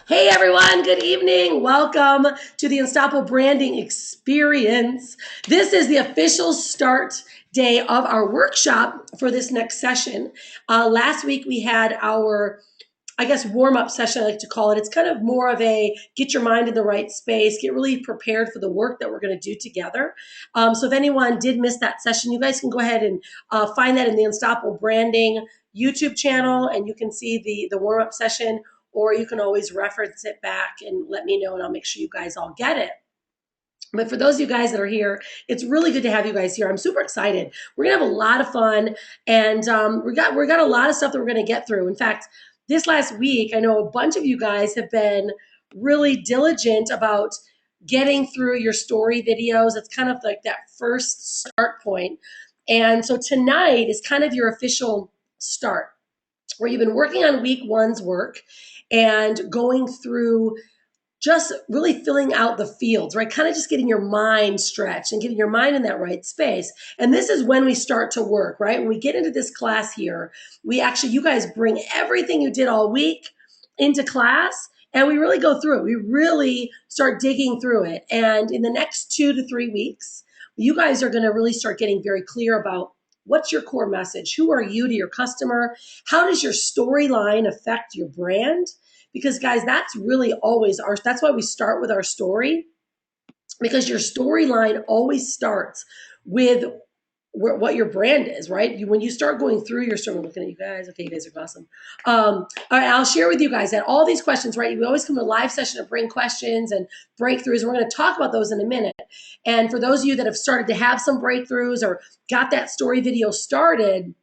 Hey everyone, good evening. Welcome to the Unstoppable Branding Experience. This is the official start day of our workshop for this next session. Last week we had our warm-up session, I like to call it. It's kind of more of a get your mind in the right space, get really prepared for the work that we're going to do together. So if anyone did miss that session, you guys can go ahead and find that in the Unstoppable Branding YouTube channel, and you can see the warm-up session, or you can always reference it back and let me know, and I'll make sure you guys all get it. But for those of you guys that are here, it's really good to have you guys here. I'm super excited. We're gonna have a lot of fun, and we got a lot of stuff that we're gonna get through. In fact, this last week, I know a bunch of you guys have been really diligent about getting through your story videos. It's kind of like that first start point. And so tonight is kind of your official start, where you've been working on week one's work and going through just really filling out the fields, right? Kind of just getting your mind stretched and getting your mind in that right space. And this is when we start to work, right? When we get into this class here, you guys bring everything you did all week into class, and we really go through it. We really start digging through it. And in the next 2 to 3 weeks, you guys are going to really start getting very clear about what's your core message? Who are you to your customer? How does your storyline affect your brand? Because guys, that's really always that's why we start with our story, because your storyline always starts with what your brand is, right? When you start going through your story, I'm looking at you guys. Okay, you guys are awesome. All right, I'll share with you guys that all these questions, right? We always come to a live session to bring questions and breakthroughs. And we're going to talk about those in a minute. And for those of you that have started to have some breakthroughs or got that story video started,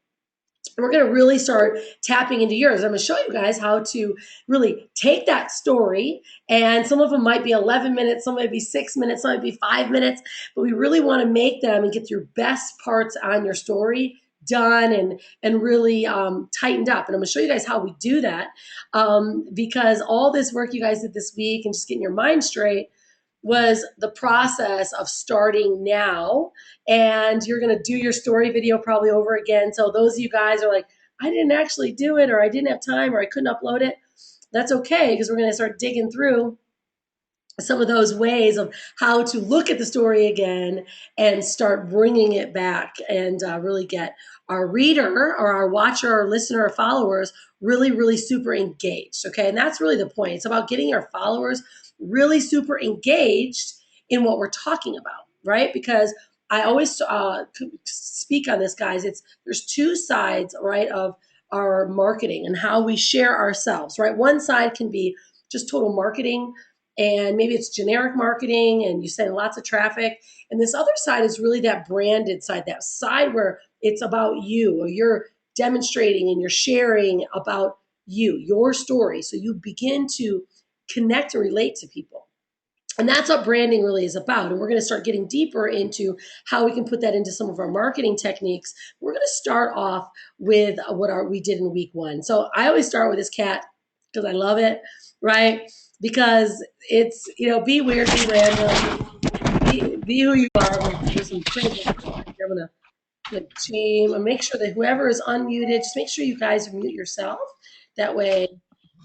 we're going to really start tapping into yours. I'm going to show you guys how to really take that story, and some of them might be 11 minutes, some might be 6 minutes, some might be 5 minutes, but we really want to make them and get your best parts on your story done and really tightened up. And I'm going to show you guys how we do that, because all this work you guys did this week and just getting your mind straight was the process of starting now. And you're going to do your story video probably over again. So those of you guys are like, I didn't actually do it, or I didn't have time, or I couldn't upload it. That's okay, because we're going to start digging through some of those ways of how to look at the story again and start bringing it back, and really get our reader or our watcher or listener or followers really, really super engaged. Okay. And that's really the point. It's about getting our followers really super engaged in what we're talking about, right? Because I always speak on this, guys. There's two sides, right, of our marketing and how we share ourselves, right? One side can be just total marketing, and maybe it's generic marketing and you send lots of traffic. And this other side is really that branded side, that side where it's about you, or you're demonstrating and you're sharing about you, your story. So you begin to connect and relate to people. And that's what branding really is about. And we're going to start getting deeper into how we can put that into some of our marketing techniques. We're going to start off with what we did in week one. So I always start with this cat because I love it, right? Because it's, be weird, be random, be who you are. I'm going to do some crazy. I'm going to click team and make sure that whoever is unmuted, just make sure you guys mute yourself. That way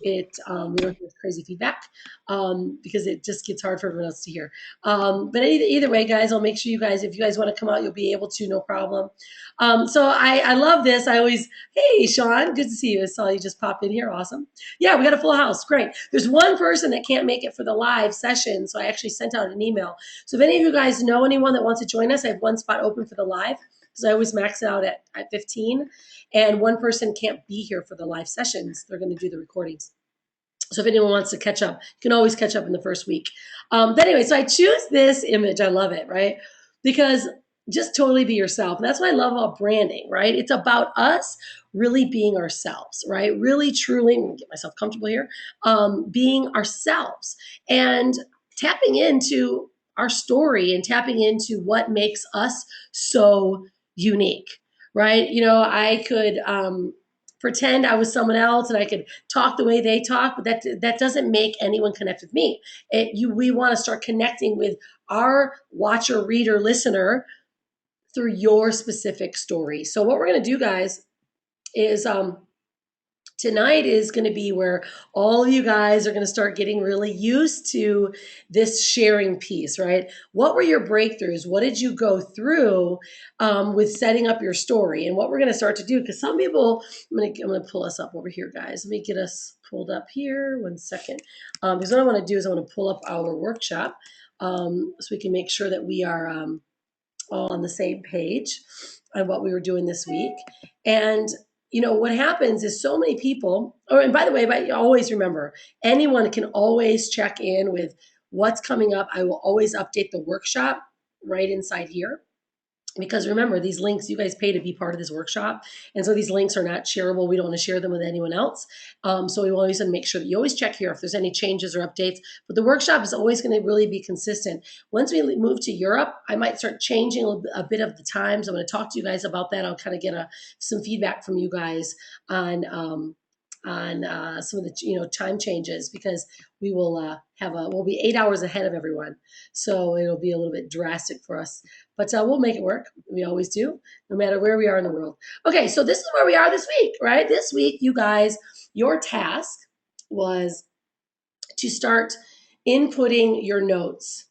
we don't get crazy feedback, because it just gets hard for everyone else to hear. But either way, guys, I'll make sure you guys, if you guys want to come out, you'll be able to, no problem. So I love this. Hey, Sean, good to see you. I saw you just pop in here. Awesome. Yeah, we got a full house. Great. There's one person that can't make it for the live session, so I actually sent out an email. So if any of you guys know anyone that wants to join us, I have one spot open for the live, because I always max it out at 15. And one person can't be here for the live sessions. They're going to do the recordings. So if anyone wants to catch up, you can always catch up in the first week. But anyway, so I choose this image. I love it, right? Because just totally be yourself. And that's what I love about branding, right? It's about us really being ourselves, right? Really, truly, I'm going to get myself comfortable here, being ourselves and tapping into our story and tapping into what makes us so unique, right? I could pretend I was someone else and I could talk the way they talk, but that doesn't make anyone connect with me. We want to start connecting with our watcher, reader, listener through your specific story. So what we're going to do, guys, is Tonight is going to be where all of you guys are going to start getting really used to this sharing piece, right? What were your breakthroughs? What did you go through with setting up your story? And what we're going to start to do, because some people, I'm going to pull us up over here, guys. Let me get us pulled up here. 1 second. Because what I want to do is I want to pull up our workshop so we can make sure that we are all on the same page on what we were doing this week. And what happens is so many people, and by the way, always remember, anyone can always check in with what's coming up. I will always update the workshop right inside here. Because remember, these links, you guys pay to be part of this workshop. And so these links are not shareable. We don't want to share them with anyone else. So we will always make sure that you always check here if there's any changes or updates. But the workshop is always going to really be consistent. Once we move to Europe, I might start changing a bit of the times. I'm going to talk to you guys about that. I'll kind of get some feedback from you guys on some of the time changes, because we will we'll be 8 hours ahead of everyone, so it'll be a little bit drastic for us, but we'll make it work. We always do, no matter where we are in the world. Okay, so this is where we are this week, right? This week, you guys, your task was to start inputting your notes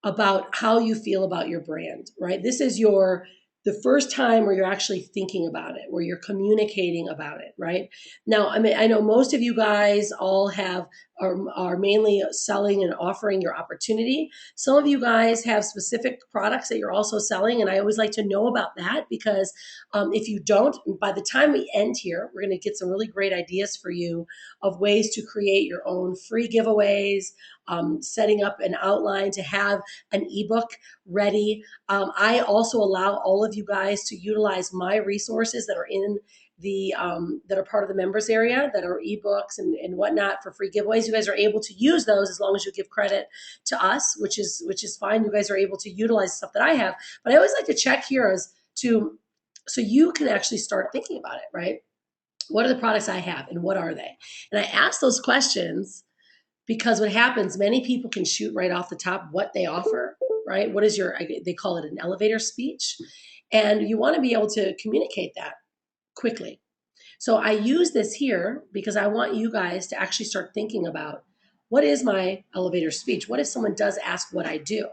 about how you feel about your brand, right? This is the first time where you're actually thinking about it, where you're communicating about it, right? Now, I mean, I know most of you guys all are mainly selling and offering your opportunity. Some of you guys have specific products that you're also selling, and I always like to know about that, because if you don't, by the time we end here, we're going to get some really great ideas for you of ways to create your own free giveaways, setting up an outline to have an ebook ready. I also allow all of you guys to utilize my resources that are in that are part of the members area, that are ebooks and whatnot for free giveaways. You guys are able to use those as long as you give credit to us, which is fine. You guys are able to utilize stuff that I have, but I always like to check here so you can actually start thinking about it, right? What are the products I have and what are they? And I ask those questions because what happens, many people can shoot right off the top what they offer, right? What is they call it an elevator speech. And you want to be able to communicate that quickly. So I use this here because I want you guys to actually start thinking about, what is my elevator speech? What if someone does ask what I do?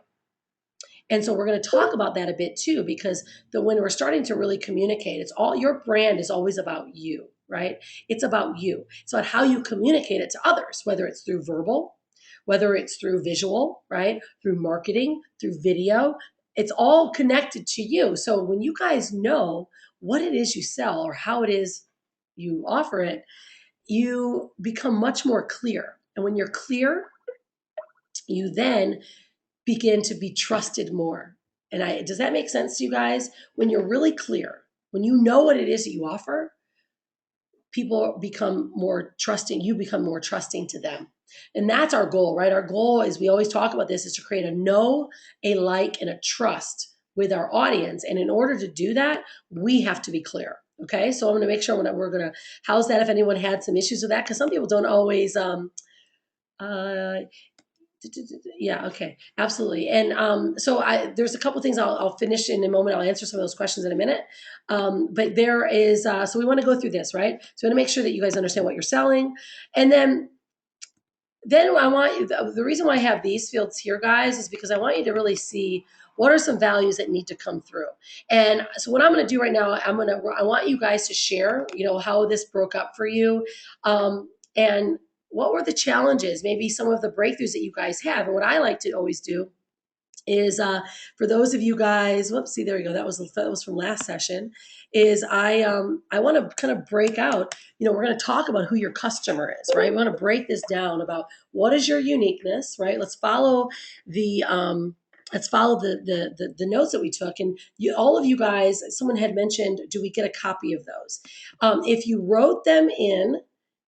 And so we're going to talk about that a bit too, because when we're starting to really communicate, your brand is always about you, right? It's about you. It's about how you communicate it to others, whether it's through verbal, whether it's through visual, right? Through marketing, through video. It's all connected to you. So when you guys know what it is you sell or how it is you offer it, you become much more clear. And when you're clear, you then begin to be trusted more. And does that make sense to you guys? When you're really clear, when you know what it is that you offer, people become more trusting. You become more trusting to them. And that's our goal, right? Our goal is, we always talk about this, is to create a know, a like, and a trust with our audience. And in order to do that, we have to be clear. Okay, so I'm going to make sure we're going to house that if anyone had some issues with that, because some people don't always yeah, okay, absolutely. And so there's a couple things I'll finish in a moment. I'll answer some of those questions in a minute. But there is, so we want to go through this, right? So we want to make sure that you guys understand what you're selling. And then I want you, the reason why I have these fields here, guys, is because I want you to really see what are some values that need to come through. And so what I'm going to do right now, I want you guys to share, how this broke up for you. And what were the challenges, maybe some of the breakthroughs that you guys have. And what I like to always do is for those of you guys, see, there you go. That was from last session. Is I want to kind of break out. We're going to talk about who your customer is, right? We want to break this down about what is your uniqueness, right? Let's follow the notes that we took, and all of you guys. Someone had mentioned, do we get a copy of those? If you wrote them in,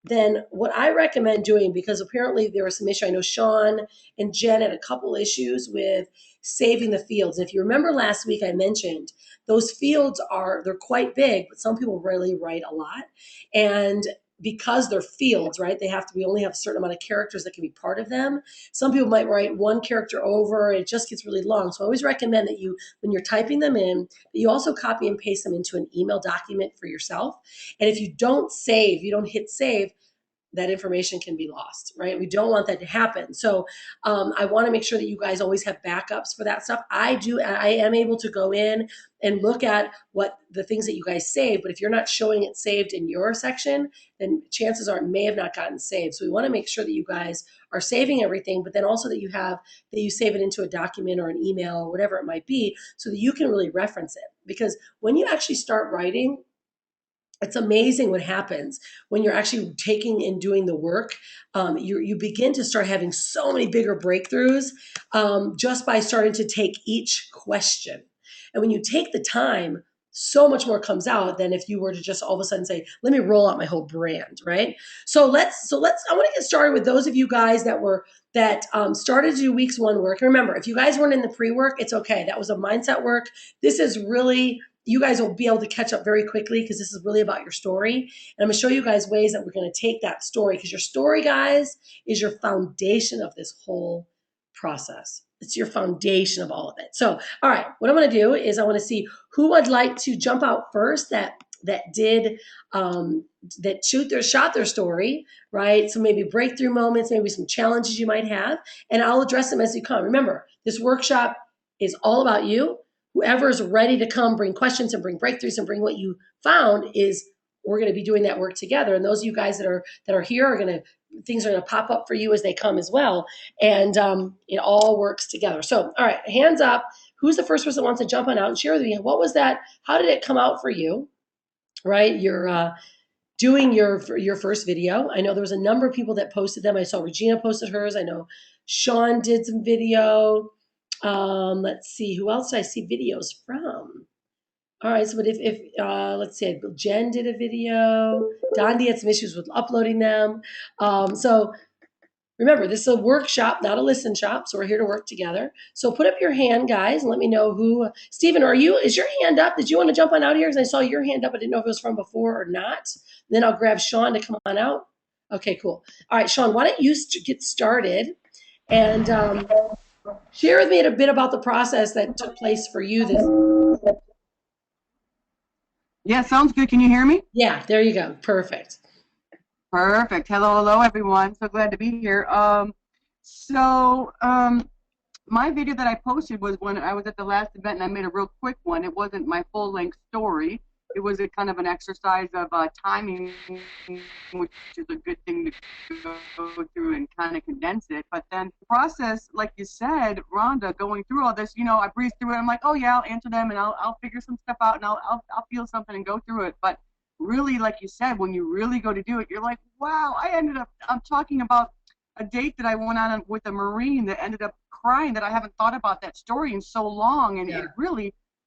then what I recommend doing, because apparently there was some issue. I know Sean and Jen had a couple issues with saving the fields. And if you remember last week, I mentioned those fields they're quite big, but some people really write a lot. And because they're fields, right? We only have a certain amount of characters that can be part of them. Some people might write one character over, it just gets really long. So I always recommend that you, when you're typing them in, that you also copy and paste them into an email document for yourself. And if you don't save, you don't hit save, that information can be lost, right? We don't want that to happen. So I want to make sure that you guys always have backups for that stuff. I am able to go in and look at what the things that you guys save, but if you're not showing it saved in your section, then chances are it may have not gotten saved. So we want to make sure that you guys are saving everything, but then also that you save it into a document or an email or whatever it might be, so that you can really reference it. Because when you actually start writing, it's amazing what happens when you're actually taking and doing the work. You begin to start having so many bigger breakthroughs just by starting to take each question. And when you take the time, so much more comes out than if you were to just all of a sudden say, let me roll out my whole brand, right? I want to get started with those of you guys that started to do weeks one work. Remember, if you guys weren't in the pre-work, it's okay. That was a mindset work. This is really, you guys will be able to catch up very quickly because this is really about your story. And I'm going to show you guys ways that we're going to take that story, because your story, guys, is your foundation of this whole process. It's your foundation of all of it. So, all right, what I'm going to do is I want to see who would like to jump out first that did shot their story, right? So maybe breakthrough moments, maybe some challenges you might have, and I'll address them as you come. Remember, this workshop is all about you. Whoever is ready to come, bring questions and bring breakthroughs and bring what you found, we're going to be doing that work together. And those of you guys that are here things are going to pop up for you as they come as well. And it all works together. So, all right, hands up. Who's the first person that wants to jump on out and share with me? What was that? How did it come out for you? Right? You're doing your first video. I know there was a number of people that posted them. I saw Regina posted hers. I know Sean did some video. Let's see, who else did I see videos from? All right, so but if let's see, Jen did a video. Dondi had some issues with uploading them. So remember, this is a workshop, not a listen shop. So we're here to work together. So put up your hand, guys, and let me know who. Stephen, is your hand up? Did you want to jump on out here? Because I saw your hand up. I didn't know if it was from before or not. Then I'll grab Sean to come on out. Okay, cool. All right, Sean, why don't you get started and share with me a bit about the process that took place for you this. Yeah, sounds good. Can you hear me? Yeah, there you go. Perfect. Perfect. Hello, everyone. So glad to be here. My video that I posted was when I was at the last event, and I made a real quick one. It wasn't my full-length story. It was a kind of an exercise of timing, which is a good thing to go through and kind of condense it. But then the process, like you said, Rhonda, going through all this, I breezed through it. I'm like, oh yeah, I'll answer them and I'll figure some stuff out and I'll feel something and go through it. But really, like you said, when you really go to do it, you're like, wow, I'm talking about a date that I went on with a Marine that ended up crying, that I haven't thought about that story in so long. And Yeah.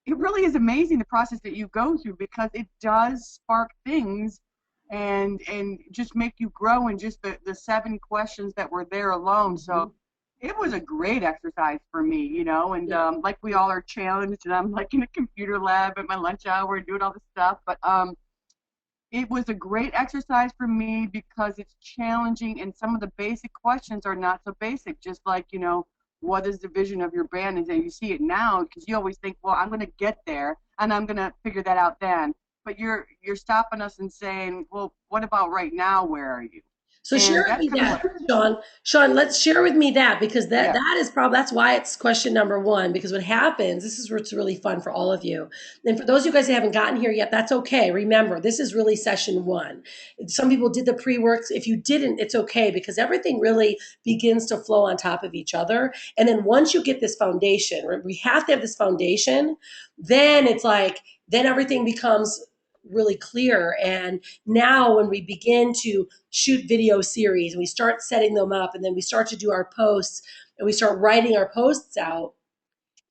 it really is amazing the process that you go through, because it does spark things and just make you grow in just the 7 questions that were there alone. So it was a great exercise for me, and like we all are challenged, and I'm like in a computer lab at my lunch hour doing all this stuff, but it was a great exercise for me because it's challenging, and some of the basic questions are not so basic, just like, what is the vision of your brand? And you see it now, because you always think, well, I'm going to get there and I'm going to figure that out then. But you're stopping us and saying, well, what about right now? Where are you? So share with me that, Sean. Sean, let's share with me that, because that is probably, that's why it's question number 1. Because what happens, this is what's really fun for all of you. And for those of you guys that haven't gotten here yet, that's okay. Remember, this is really session 1. Some people did the pre-works. If you didn't, it's okay, because everything really begins to flow on top of each other. And then once you get this foundation, we have to have this foundation, then it's like, then everything becomes really clear. And now when we begin to shoot video series and we start setting them up, and then we start to do our posts and we start writing our posts out,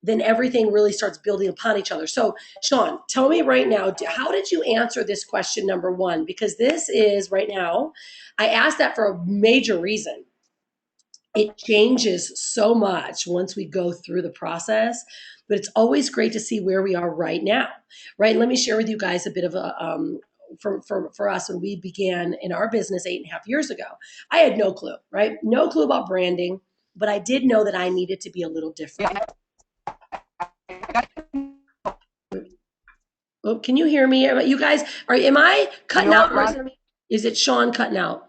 then everything really starts building upon each other. So Sean, tell me right now, how did you answer this question number 1? Because this is right now, I asked that for a major reason. It changes so much once we go through the process, but it's always great to see where we are right now, right? Let me share with you guys a bit of for us when we began in our business 8.5 years ago. I had no clue, right? No clue about branding, but I did know that I needed to be a little different. Oh, can you hear me? You guys, am I cutting out? Or is it Sean cutting out?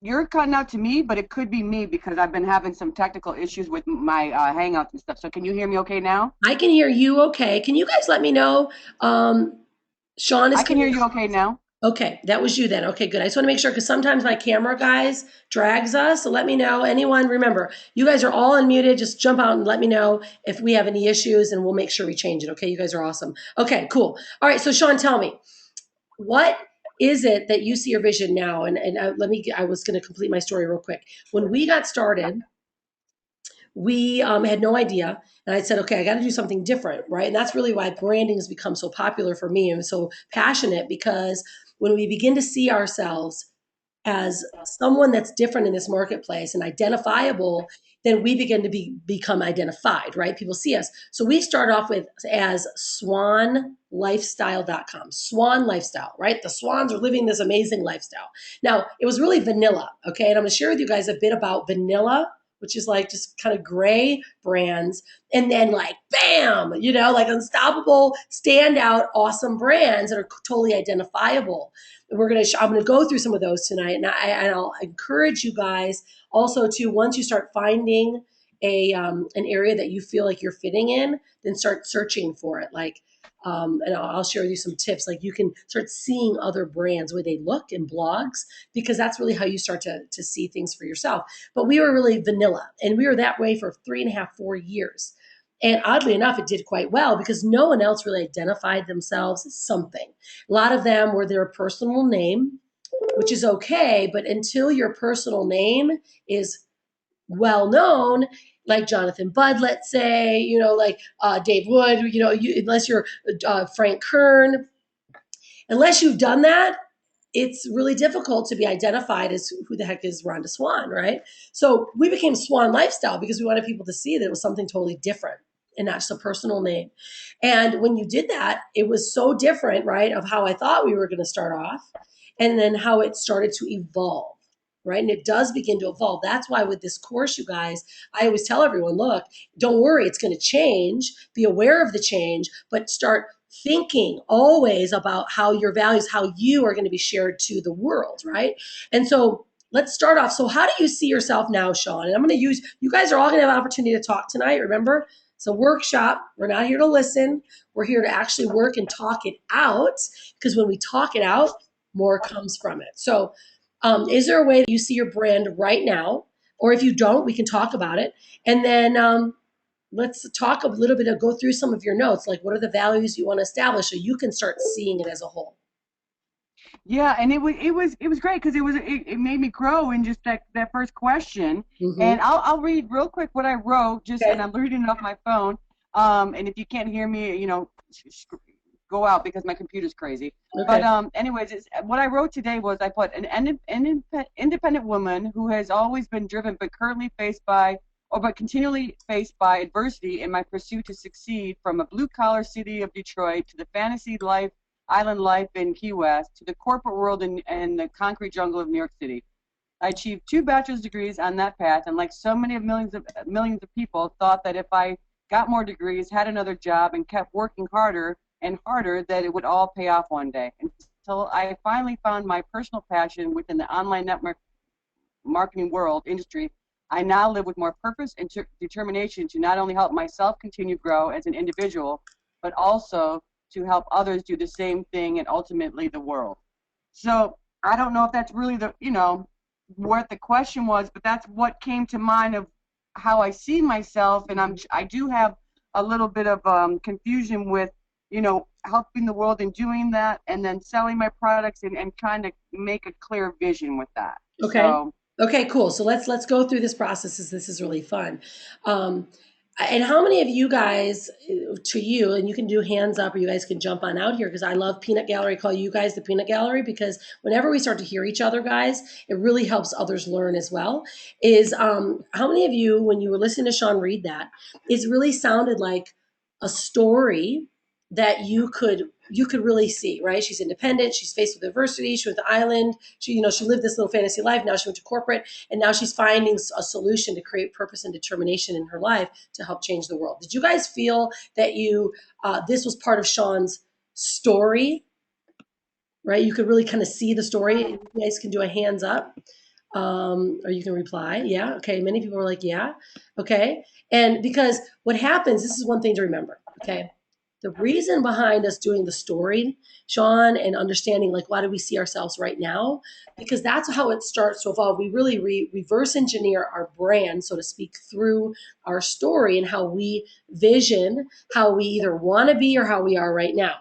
You're cutting out to me, but it could be me because I've been having some technical issues with my Hangouts and stuff. So can you hear me okay now? I can hear you okay. Can you guys let me know? Sean is. I can hear you okay now. Okay, that was you then. Okay, good. I just want to make sure because sometimes my camera guys drags us. So let me know. Anyone, remember, you guys are all unmuted. Just jump out and let me know if we have any issues and we'll make sure we change it. Okay, you guys are awesome. Okay, cool. All right, so Sean, tell me, what is it that you see your vision now? And I was going to complete my story real quick. When we got started, we had no idea. And I said, okay, I got to do something different, right? And that's really why branding has become so popular for me and so passionate, because when we begin to see ourselves as someone that's different in this marketplace and identifiable, then we begin to become identified, right? People see us. So we start off with as swanlifestyle.com, Swan Lifestyle, right? The swans are living this amazing lifestyle. Now, it was really vanilla, okay? And I'm going to share with you guys a bit about vanilla, which is like just kind of gray brands, and then like bam, like unstoppable, standout, awesome brands that are totally identifiable. And I'm gonna go through some of those tonight, and I'll encourage you guys also to, once you start finding an area that you feel like you're fitting in, then start searching for it. Like, and I'll share with you some tips. Like you can start seeing other brands, where they look in blogs, because that's really how you start to see things for yourself. But we were really vanilla, and we were that way for 3.5, 4 years. And oddly enough, it did quite well because no one else really identified themselves as something. A lot of them were their personal name, which is okay, but until your personal name is well known, like Jonathan Budd, let's say, like Dave Wood, unless you're Frank Kern, unless you've done that, it's really difficult to be identified as who the heck is Rhonda Swan, right? So we became Swan Lifestyle because we wanted people to see that it was something totally different and not just a personal name. And when you did that, it was so different, right, of how I thought we were going to start off, and then how it started to evolve, right? And it does begin to evolve. That's why with this course, you guys, I always tell everyone, look, don't worry, it's going to change. Be aware of the change, but start thinking always about how your values, how you are going to be shared to the world, right? And so let's start off. So how do you see yourself now, Sean? And I'm going to use, you guys are all going to have an opportunity to talk tonight. Remember, it's a workshop. We're not here to listen. We're here to actually work and talk it out, because when we talk it out, more comes from it. So is there a way that you see your brand right now? Or if you don't, we can talk about it. And then let's talk a little bit and go through some of your notes. Like, what are the values you want to establish so you can start seeing it as a whole? Yeah, and it was great because it made me grow in just that first question. Mm-hmm. And I'll read real quick what I wrote, just Okay. and I'm reading it off my phone. And if you can't hear me, go out because my computer's crazy. Okay. But anyways, what I wrote today was, I put an independent woman who has always been driven but currently continually faced by adversity in my pursuit to succeed, from a blue-collar city of Detroit to the fantasy island life in Key West to the corporate world and the concrete jungle of New York City. I achieved 2 bachelor's degrees on that path, and like so many of millions of people, thought that if I got more degrees, had another job, and kept working harder and harder, that it would all pay off one day. Until I finally found my personal passion within the online network marketing industry, I now live with more purpose and determination to not only help myself continue to grow as an individual, but also to help others do the same thing, and ultimately the world. So I don't know if that's really what the question was, but that's what came to mind of how I see myself. And I do have a little bit of confusion with, helping the world and doing that, and then selling my products and trying to make a clear vision with that. Okay. Okay, cool. So let's go through this process. This is really fun. And how many of you guys, to you, and you can do hands up, or you guys can jump on out here, because I love Peanut Gallery. I call you guys the Peanut Gallery, because whenever we start to hear each other, guys, it really helps others learn as well. Is how many of you, when you were listening to Sean read that, it really sounded like a story that you could you could really see, right? She's independent. She's faced with adversity. She went to the island. She lived this little fantasy life. Now she went to corporate, and now she's finding a solution to create purpose and determination in her life to help change the world. Did you guys feel that this was part of Sean's story, right? You could really kind of see the story. You guys can do a hands up, or you can reply. Yeah. Okay. Many people are like, yeah. Okay. And because what happens, this is one thing to remember. Okay. The reason behind us doing the story, Sean, and understanding like why do we see ourselves right now, because that's how it starts to evolve. We really reverse engineer our brand, so to speak, through our story and how we vision how we either want to be or how we are right now.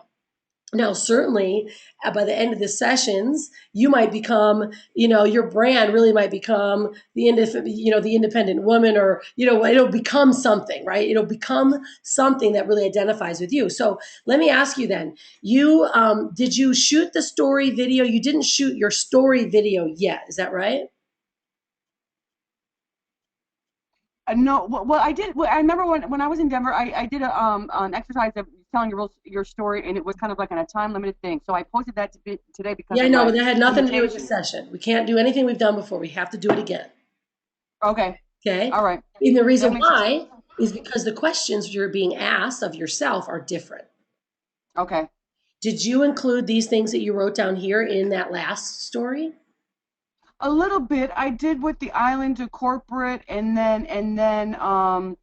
Now, certainly, by the end of the sessions, you might become, your brand really might become the independent woman, or it'll become something, right? It'll become something that really identifies with you. So let me ask you then: did you shoot the story video? You didn't shoot your story video yet, is that right? No, well, I did. Well, I remember when I was in Denver, I did an exercise of telling your story, and it was kind of like on a time limited thing. So I posted that today because Yeah, I of know, my but that had nothing to do with this limitation. session. We can't do anything we've done before. We have to do it again. Okay, Okay. all right, And the that reason makes sense. why is because the questions you're being asked of yourself are different. Okay. Did you include these things that you wrote down here in that last story? A little bit. I did with the island to corporate, and then that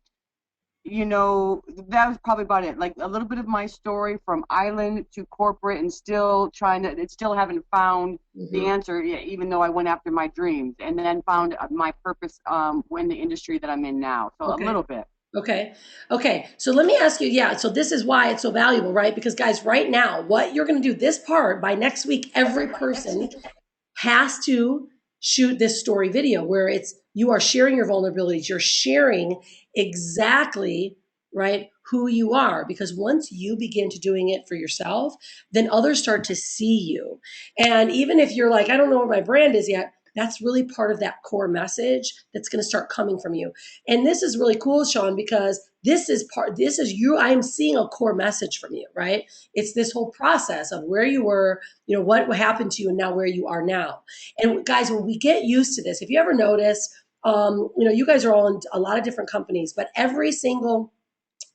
was probably about it. Like a little bit of my story from island to corporate, and still haven't found the Hmm. answer yet, even though I went after my dreams, and then found my purpose in the industry that I'm in now. So a Okay. little bit. Okay. Okay. So let me ask you, yeah. So this is why it's so valuable, right? Because guys, right now, what you're going to do this part by next week, every person has to shoot this story video where you are sharing your vulnerabilities. You're sharing exactly, right, who you are. Because once you begin to doing it for yourself, then others start to see you. And even if you're like, I don't know what my brand is yet, that's really part of that core message that's going to start coming from you. And this is really cool, Sean, because this is you. I'm seeing a core message from you, right? It's this whole process of where you were, what happened to you, and now where you are now. And guys, when we get used to this, if you ever notice, you guys are all in a lot of different companies, but every single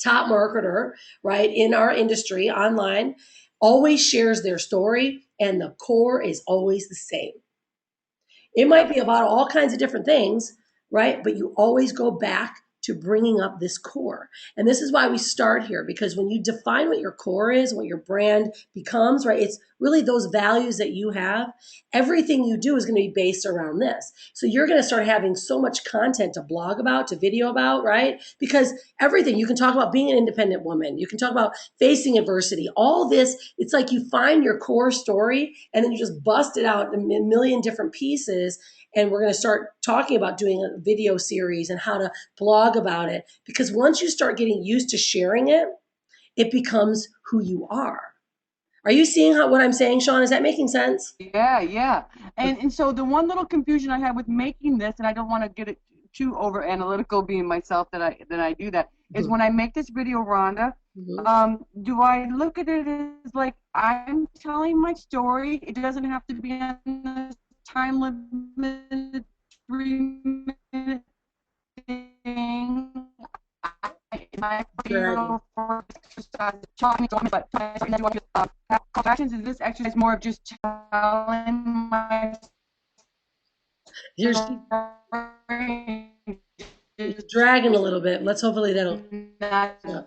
top marketer, right, in our industry online always shares their story, and the core is always the same. It might be about all kinds of different things, right? But you always go back to bringing up this core. And this is why we start here, because when you define what your core is, what your brand becomes, right? It's really those values that you have. Everything you do is going to be based around this. So you're going to start having so much content to blog about, to video about, right? Because everything you can talk about being an independent woman, you can talk about facing adversity, all this, it's like you find your core story and then you just bust it out in a million different pieces. And we're going to start talking about doing a video series and how to blog about it. Because once you start getting used to sharing it, it becomes who you are. Are you seeing what I'm saying, Sean? Is that making sense? Yeah, yeah. And so the one little confusion I had with making this, and I don't want to get it too over analytical, being myself that I do that, is Mhm. when I make this video, Rhonda, Mhm. do I look at it as like I'm telling my story? It doesn't have to be on a time limit, 3 minute thing. My Dragon. video for exercise talking to me, but call to actions is this exercise more of just telling my You're, story, you're just dragging a little bit. Let's hopefully that'll. not Yeah.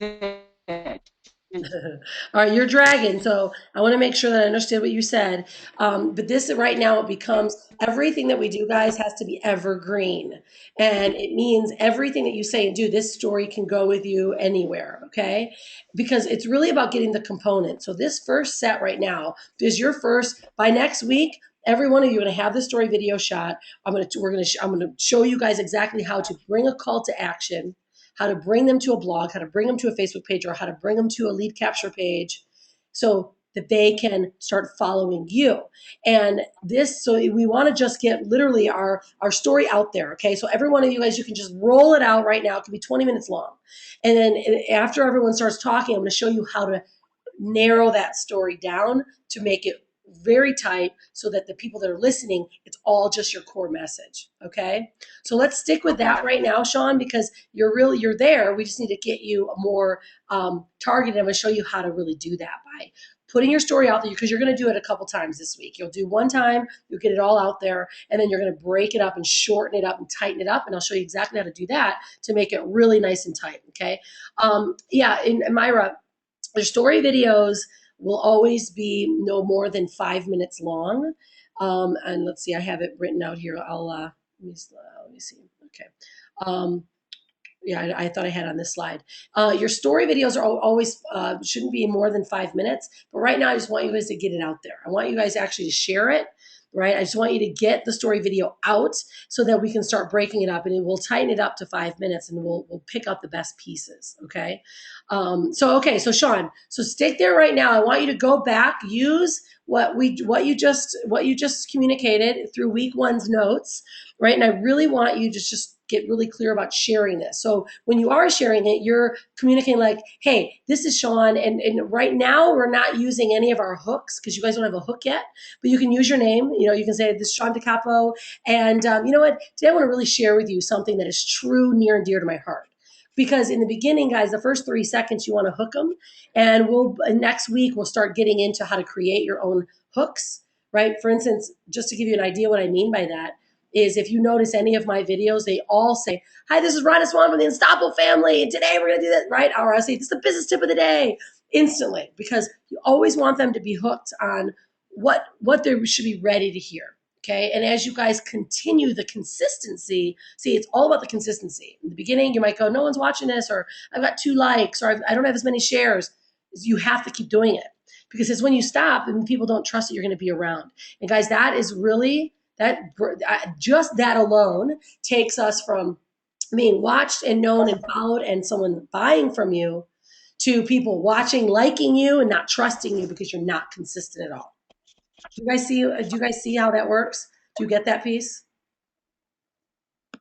it. All right, you're dragging. So I want to make sure that I understood what you said. But this right now, it becomes everything that we do, guys, has to be evergreen. And it means everything that you say and do, this story can go with you anywhere. Okay. Because it's really about getting the components. So this first set right now is your first, by next week, every one of you are going to have the story video shot. I'm going to show you guys exactly how to bring a call to action, how to bring them to a blog, how to bring them to a Facebook page, or how to bring them to a lead capture page so that they can start following you. And so we want to just get literally our story out there. Okay. So every one of you guys, you can just roll it out right now. It can be 20 minutes long. And then after everyone starts talking, I'm going to show you how to narrow that story down to make it very tight so that the people that are listening, it's all just your core message. Okay. So let's stick with that right now, Sean, because you're there. We just need to get you more targeted. I'm going to show you how to really do that by putting your story out there, because you're going to do it a couple times this week. You'll do one time, you'll get it all out there, and then you're going to break it up and shorten it up and tighten it up. And I'll show you exactly how to do that to make it really nice and tight. Okay. Yeah. And Myra, their story videos will always be no more than 5 minutes long. And let's see, I have it written out here. Let me see. Okay. Yeah, I thought I had on this slide. Your story videos are always shouldn't be more than 5 minutes. But right now, I just want you guys to get it out there. I want you guys actually to share it. Right. I just want you to get the story video out so that we can start breaking it up, and it will tighten it up to 5 minutes, and we'll pick up the best pieces. Okay. So Sean, so stick there right now. I want you to go back, use what you just communicated through week one's notes, right? And I really want you to just get really clear about sharing this. So when you are sharing it, you're communicating like, hey, this is Sean. And right now we're not using any of our hooks because you guys don't have a hook yet, but you can use your name. You can say this is Sean DeCapo. And you know what? Today I want to really share with you something that is true, near and dear to my heart. Because in the beginning, guys, the first 3 seconds you want to hook them. And next week we'll start getting into how to create your own hooks, right? For instance, just to give you an idea what I mean by that, is if you notice any of my videos, they all say, hi, this is Rhonda Swan from the Unstoppable family, and today we're going to do that, right? Or I say, this is the business tip of the day, instantly, because you always want them to be hooked on what they should be ready to hear, okay? And as you guys continue the consistency, see, it's all about the consistency. In the beginning, you might go, no one's watching this, or I've got 2 likes, or I don't have as many shares. You have to keep doing it, because it's when you stop and people don't trust that you're going to be around. And guys, that is really... just that alone takes us from being watched and known and followed and someone buying from you to people watching, liking you, and not trusting you because you're not consistent at all. Do you guys see how that works? Do you get that piece?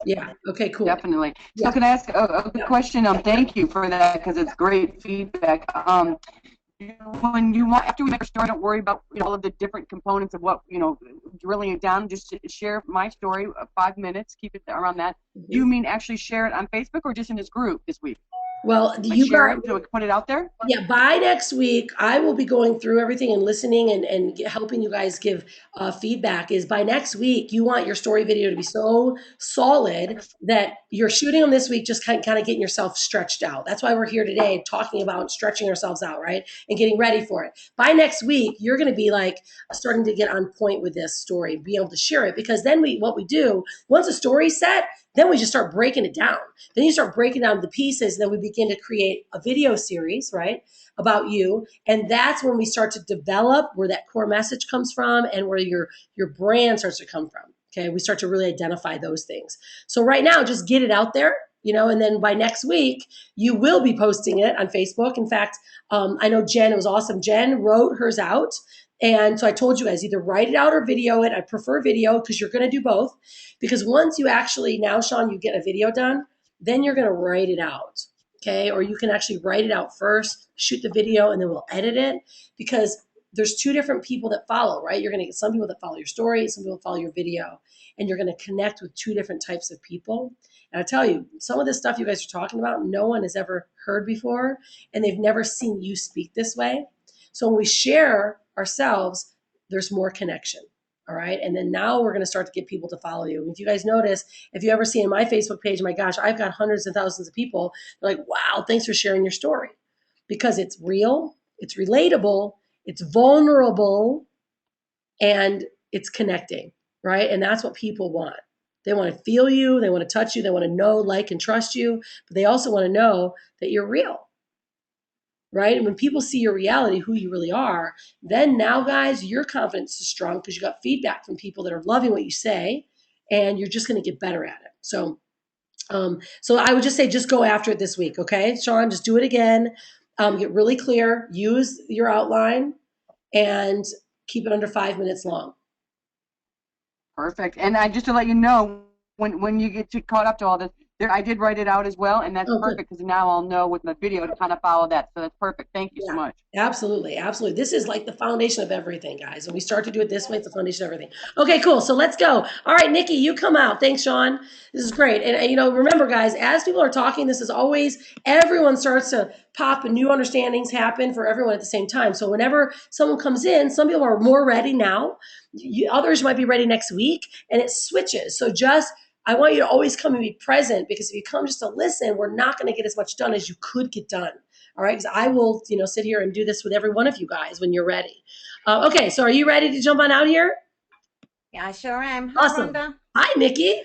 Yeah. Okay, cool. Definitely. So can I ask a question? Thank you for that, because it's great feedback. When you want, after we make a story, don't worry about all of the different components of what, drilling it down. Just share my story, 5 minutes, keep it around that. Mm-hmm. You mean actually share it on Facebook or just in this group this week? Well, put it out there? Yeah, by next week, I will be going through everything and listening and helping you guys give feedback. Is by next week, you want your story video to be so solid that you're shooting them this week, just kind of getting yourself stretched out. That's why we're here today talking about stretching ourselves out, right? And getting ready for it. By next week, you're going to be like starting to get on point with this story, be able to share it, because then what we do, once a story's set, then we just start breaking it down. Then you start breaking down the pieces, and then we begin to create a video series, right, about you. And that's when we start to develop where that core message comes from and where your brand starts to come from. Okay, we start to really identify those things. So right now, just get it out there, and then by next week, you will be posting it on Facebook. In fact, I know Jen, it was awesome. Jen wrote hers out. And so I told you guys, either write it out or video it. I prefer video because you're going to do both. Because once you actually, now, Sean, you get a video done, then you're going to write it out. Okay. Or you can actually write it out first, shoot the video, and then we'll edit it, because there's 2 different people that follow, right? You're going to get some people that follow your story, some people follow your video, and you're going to connect with 2 different types of people. And I tell you, some of this stuff you guys are talking about, no one has ever heard before, and they've never seen you speak this way. So when we share ourselves, there's more connection. All right. And then now we're going to start to get people to follow you. If you guys notice, if you ever see in my Facebook page, my gosh, I've got hundreds of thousands of people. They're like, wow, thanks for sharing your story, because it's real, it's relatable, it's vulnerable, and it's connecting. Right. And that's what people want. They want to feel you. They want to touch you. They want to know, like, and trust you, but they also want to know that you're real. Right? And when people see your reality, who you really are, then now, guys, your confidence is strong because you got feedback from people that are loving what you say, and you're just going to get better at it. So I would just say, just go after it this week. Okay, Sean, just do it again. Get really clear, use your outline, and keep it under 5 minutes long. Perfect. And just to let you know, when you get caught up to all this, I did write it out as well, and that's Oh, good. perfect because now I'll know with the video to kind of follow that. So that's perfect. Thank you so Yeah, much. absolutely. Absolutely. This is like the foundation of everything, guys. When we start to do it this way, it's the foundation of everything. Okay, cool. So let's go. All right, Nikki, you come out. Thanks, Sean. This is great. And you know, remember, guys, as people are talking, this is always, everyone starts to pop and new understandings happen for everyone at the same time. So whenever someone comes in, some people are more ready now. Others might be ready next week, and it switches. So just, I want you to always come and be present, because if you come just to listen, we're not going to get as much done as you could get done. All right, because I will, you know, sit here and do this with every one of you guys when you're ready. Okay, so are you ready to jump on out here? Yeah, I sure am. Hi, Awesome. Rhonda. Hi, Nikki.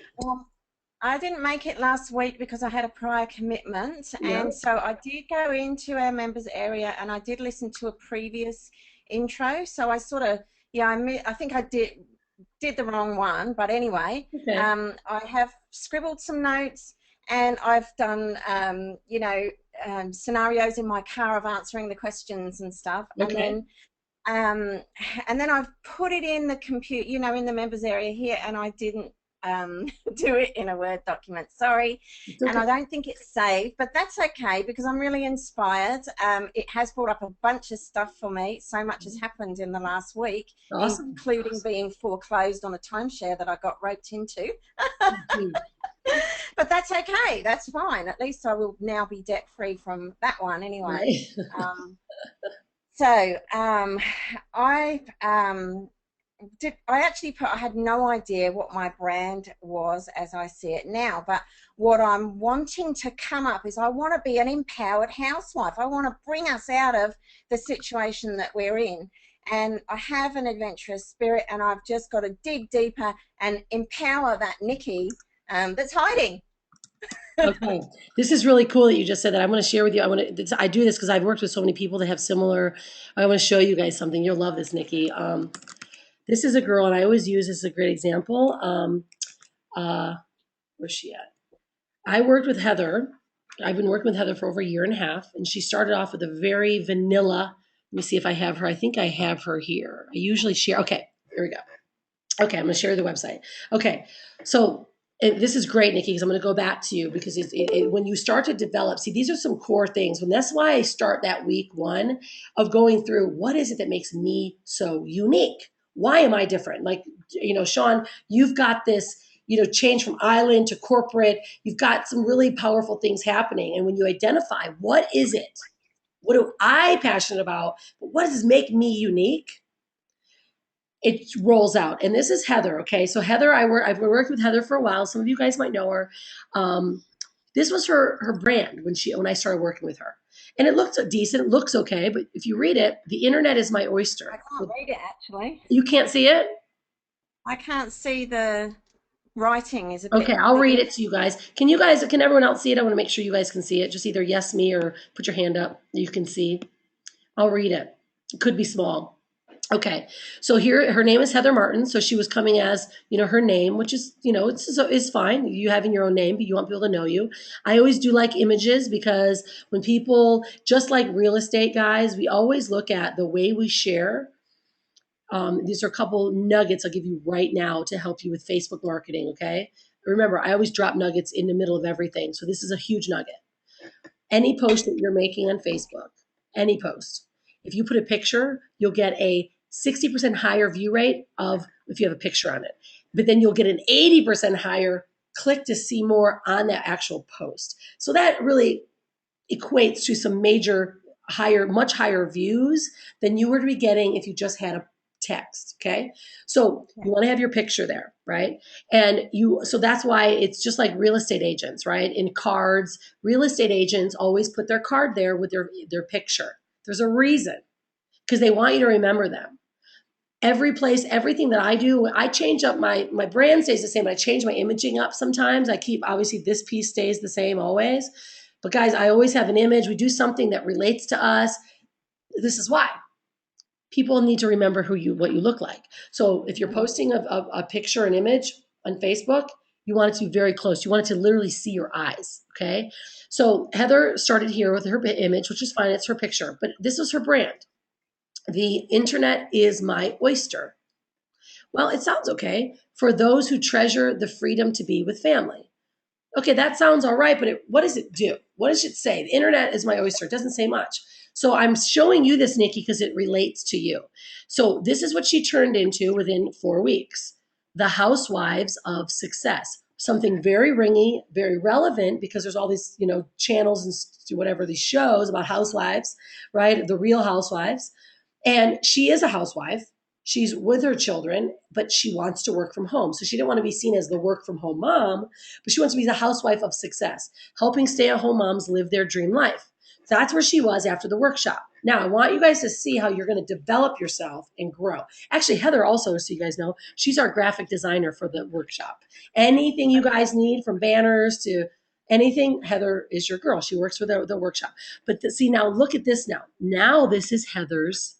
I didn't make it last week because I had a prior commitment, Yeah. and so I did go into our members area and I did listen to a previous intro. So I sort of, yeah, I think I did the wrong one, but anyway, Okay. I have scribbled some notes and I've done, scenarios in my car of answering the questions and stuff, Okay. and then I've put it in the compute, in the members area here, and I didn't do it in a Word document. Sorry. It's okay. And I don't think it's saved, but that's okay because I'm really inspired. It has brought up a bunch of stuff for me. So much has happened in the last week, Awesome. including being foreclosed on a timeshare that I got roped into. But that's okay. That's fine. At least I will now be debt free from that one anyway. Right. I had no idea what my brand was as I see it now, but what I'm wanting to come up is I want to be an empowered housewife. I want to bring us out of the situation that we're in. And I have an adventurous spirit, and I've just got to dig deeper and empower that Nikki that's hiding. Okay, this is really cool that you just said that. I'm going to share with you. I do this because I've worked with so many people that have similar. I want to show you guys something. You'll love this, Nikki. This is a girl, and I always use this as a great example. Where's she at? I worked with Heather. I've been working with Heather for over a year and a half, and she started off with a very vanilla. Let me see if I have her. I think I have her here. I usually share. Okay, here we go. Okay, I'm going to share the website. Okay, so this is great, Nikki, because I'm going to go back to you because when you start to develop, see, these are some core things. And that's why I start that week one of going through what is it that makes me so unique? Why am I different? Like, Sean, you've got this, change from island to corporate. You've got some really powerful things happening. And when you identify what is it? What am I passionate about? What does make me unique? It rolls out. And this is Heather. Okay. So Heather, I've worked with Heather for a while. Some of you guys might know her. This was her brand when I started working with her. And it looks decent. It looks okay. But if you read it, the internet is my oyster. I can't read it, actually. You can't see it? I can't see the writing is a bit. Okay, I'll read it to you guys. Can everyone else see it? I want to make sure you guys can see it. Just either yes me or put your hand up. You can see. I'll read it. It could be small. Okay, so here her name is Heather Martin. So she was coming as her name, which is it's fine. You having your own name, but you want people to know you. I always do like images because when people, just like real estate guys, we always look at the way we share. These are a couple nuggets I'll give you right now to help you with Facebook marketing. Okay, remember I always drop nuggets in the middle of everything, so this is a huge nugget. Any post that you're making on Facebook, any post, if you put a picture, you'll get a 60% higher view rate of if you have a picture on it. But then you'll get an 80% higher click to see more on that actual post. So that really equates to some much higher views than you were to be getting if you just had a text. Okay. So you want to have your picture there, right? So that's why it's just like real estate agents, right? In cards, real estate agents always put their card there with their picture. There's a reason, because they want you to remember them. Every place, everything that I do, I change up my brand stays the same. I change my imaging up sometimes. Obviously this piece stays the same always. But guys, I always have an image. We do something that relates to us. This is why. People need to remember what you look like. So if you're posting a picture, an image on Facebook, you want it to be very close. You want it to literally see your eyes. Okay. So Heather started here with her image, which is fine. It's her picture, but this is her brand. The internet is my oyster. Well, it sounds okay for those who treasure the freedom to be with family. Okay, that sounds all right, but what does it do? What does it say? The internet is my oyster. It doesn't say much. So I'm showing you this, Nikki, because it relates to you. So this is what she turned into within 4 weeks. The Housewives of Success. Something very ringy, very relevant, because there's all these, channels and whatever, these shows about housewives, right? The Real Housewives. And she is a housewife. She's with her children, but she wants to work from home. So she didn't want to be seen as the work from home mom, but she wants to be the housewife of success, helping stay at home moms live their dream life. That's where she was after the workshop. Now, I want you guys to see how you're going to develop yourself and grow. Actually, Heather also, so you guys know, she's our graphic designer for the workshop. Anything you guys need, from banners to anything, Heather is your girl. She works with the workshop. But see, now look at this now. Now this is Heather's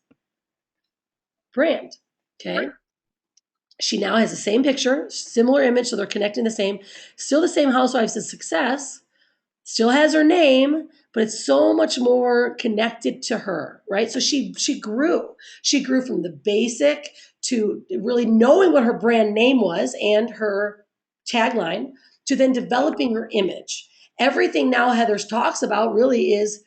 brand. Okay. She now has the same picture, similar image, so they're connecting the same, still the same Housewives of Success, still has her name, but it's so much more connected to her, right? So she grew. She grew from the basic to really knowing what her brand name was and her tagline, to then developing her image. Everything now Heather talks about really is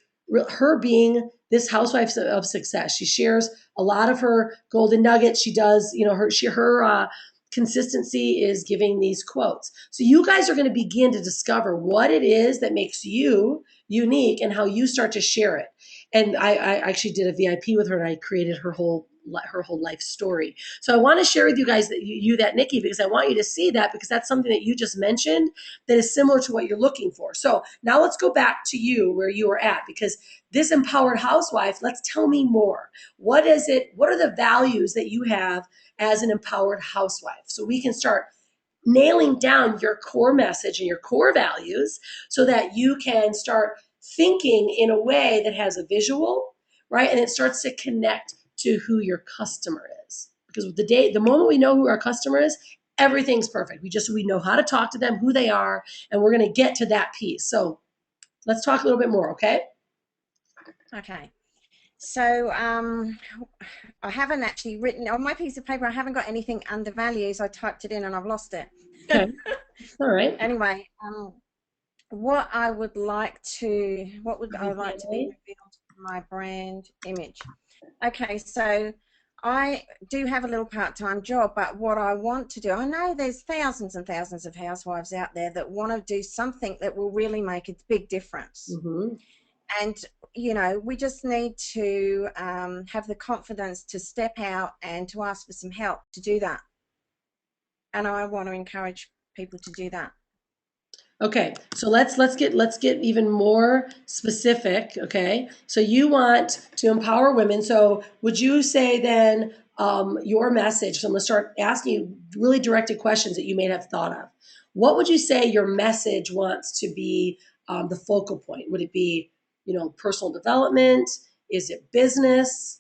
her being this housewife of success. She shares a lot of her golden nuggets. She does, her consistency is giving these quotes. So you guys are going to begin to discover what it is that makes you unique and how you start to share it. And I actually did a VIP with her, and I created her whole life story. So I want to share with you guys that Nikki, because I want you to see that, because that's something that you just mentioned that is similar to what you're looking for. So now let's go back to you where you were at, because this empowered housewife, let's tell me more. What is it? What are the values that you have as an empowered housewife? So we can start nailing down your core message and your core values so that you can start thinking in a way that has a visual, right? And it starts to connect to who your customer is. Because the moment we know who our customer is, everything's perfect. We know how to talk to them, who they are, and we're going to get to that piece. So let's talk a little bit more, okay? Okay. So I haven't actually written on my piece of paper. I haven't got anything under values. I typed it in and I've lost it. Okay. All right. Anyway, what would I like to be revealed in my brand image? Okay, so I do have a little part-time job, but what I want to do, I know there's thousands and thousands of housewives out there that want to do something that will really make a big difference. Mm-hmm. And, we just need to have the confidence to step out and to ask for some help to do that. And I want to encourage people to do that. Okay, so let's get even more specific. Okay, so you want to empower women. So would you say then your message? So I'm gonna start asking you really directed questions that you may have thought of. What would you say your message wants to be the focal point? Would it be personal development? Is it business?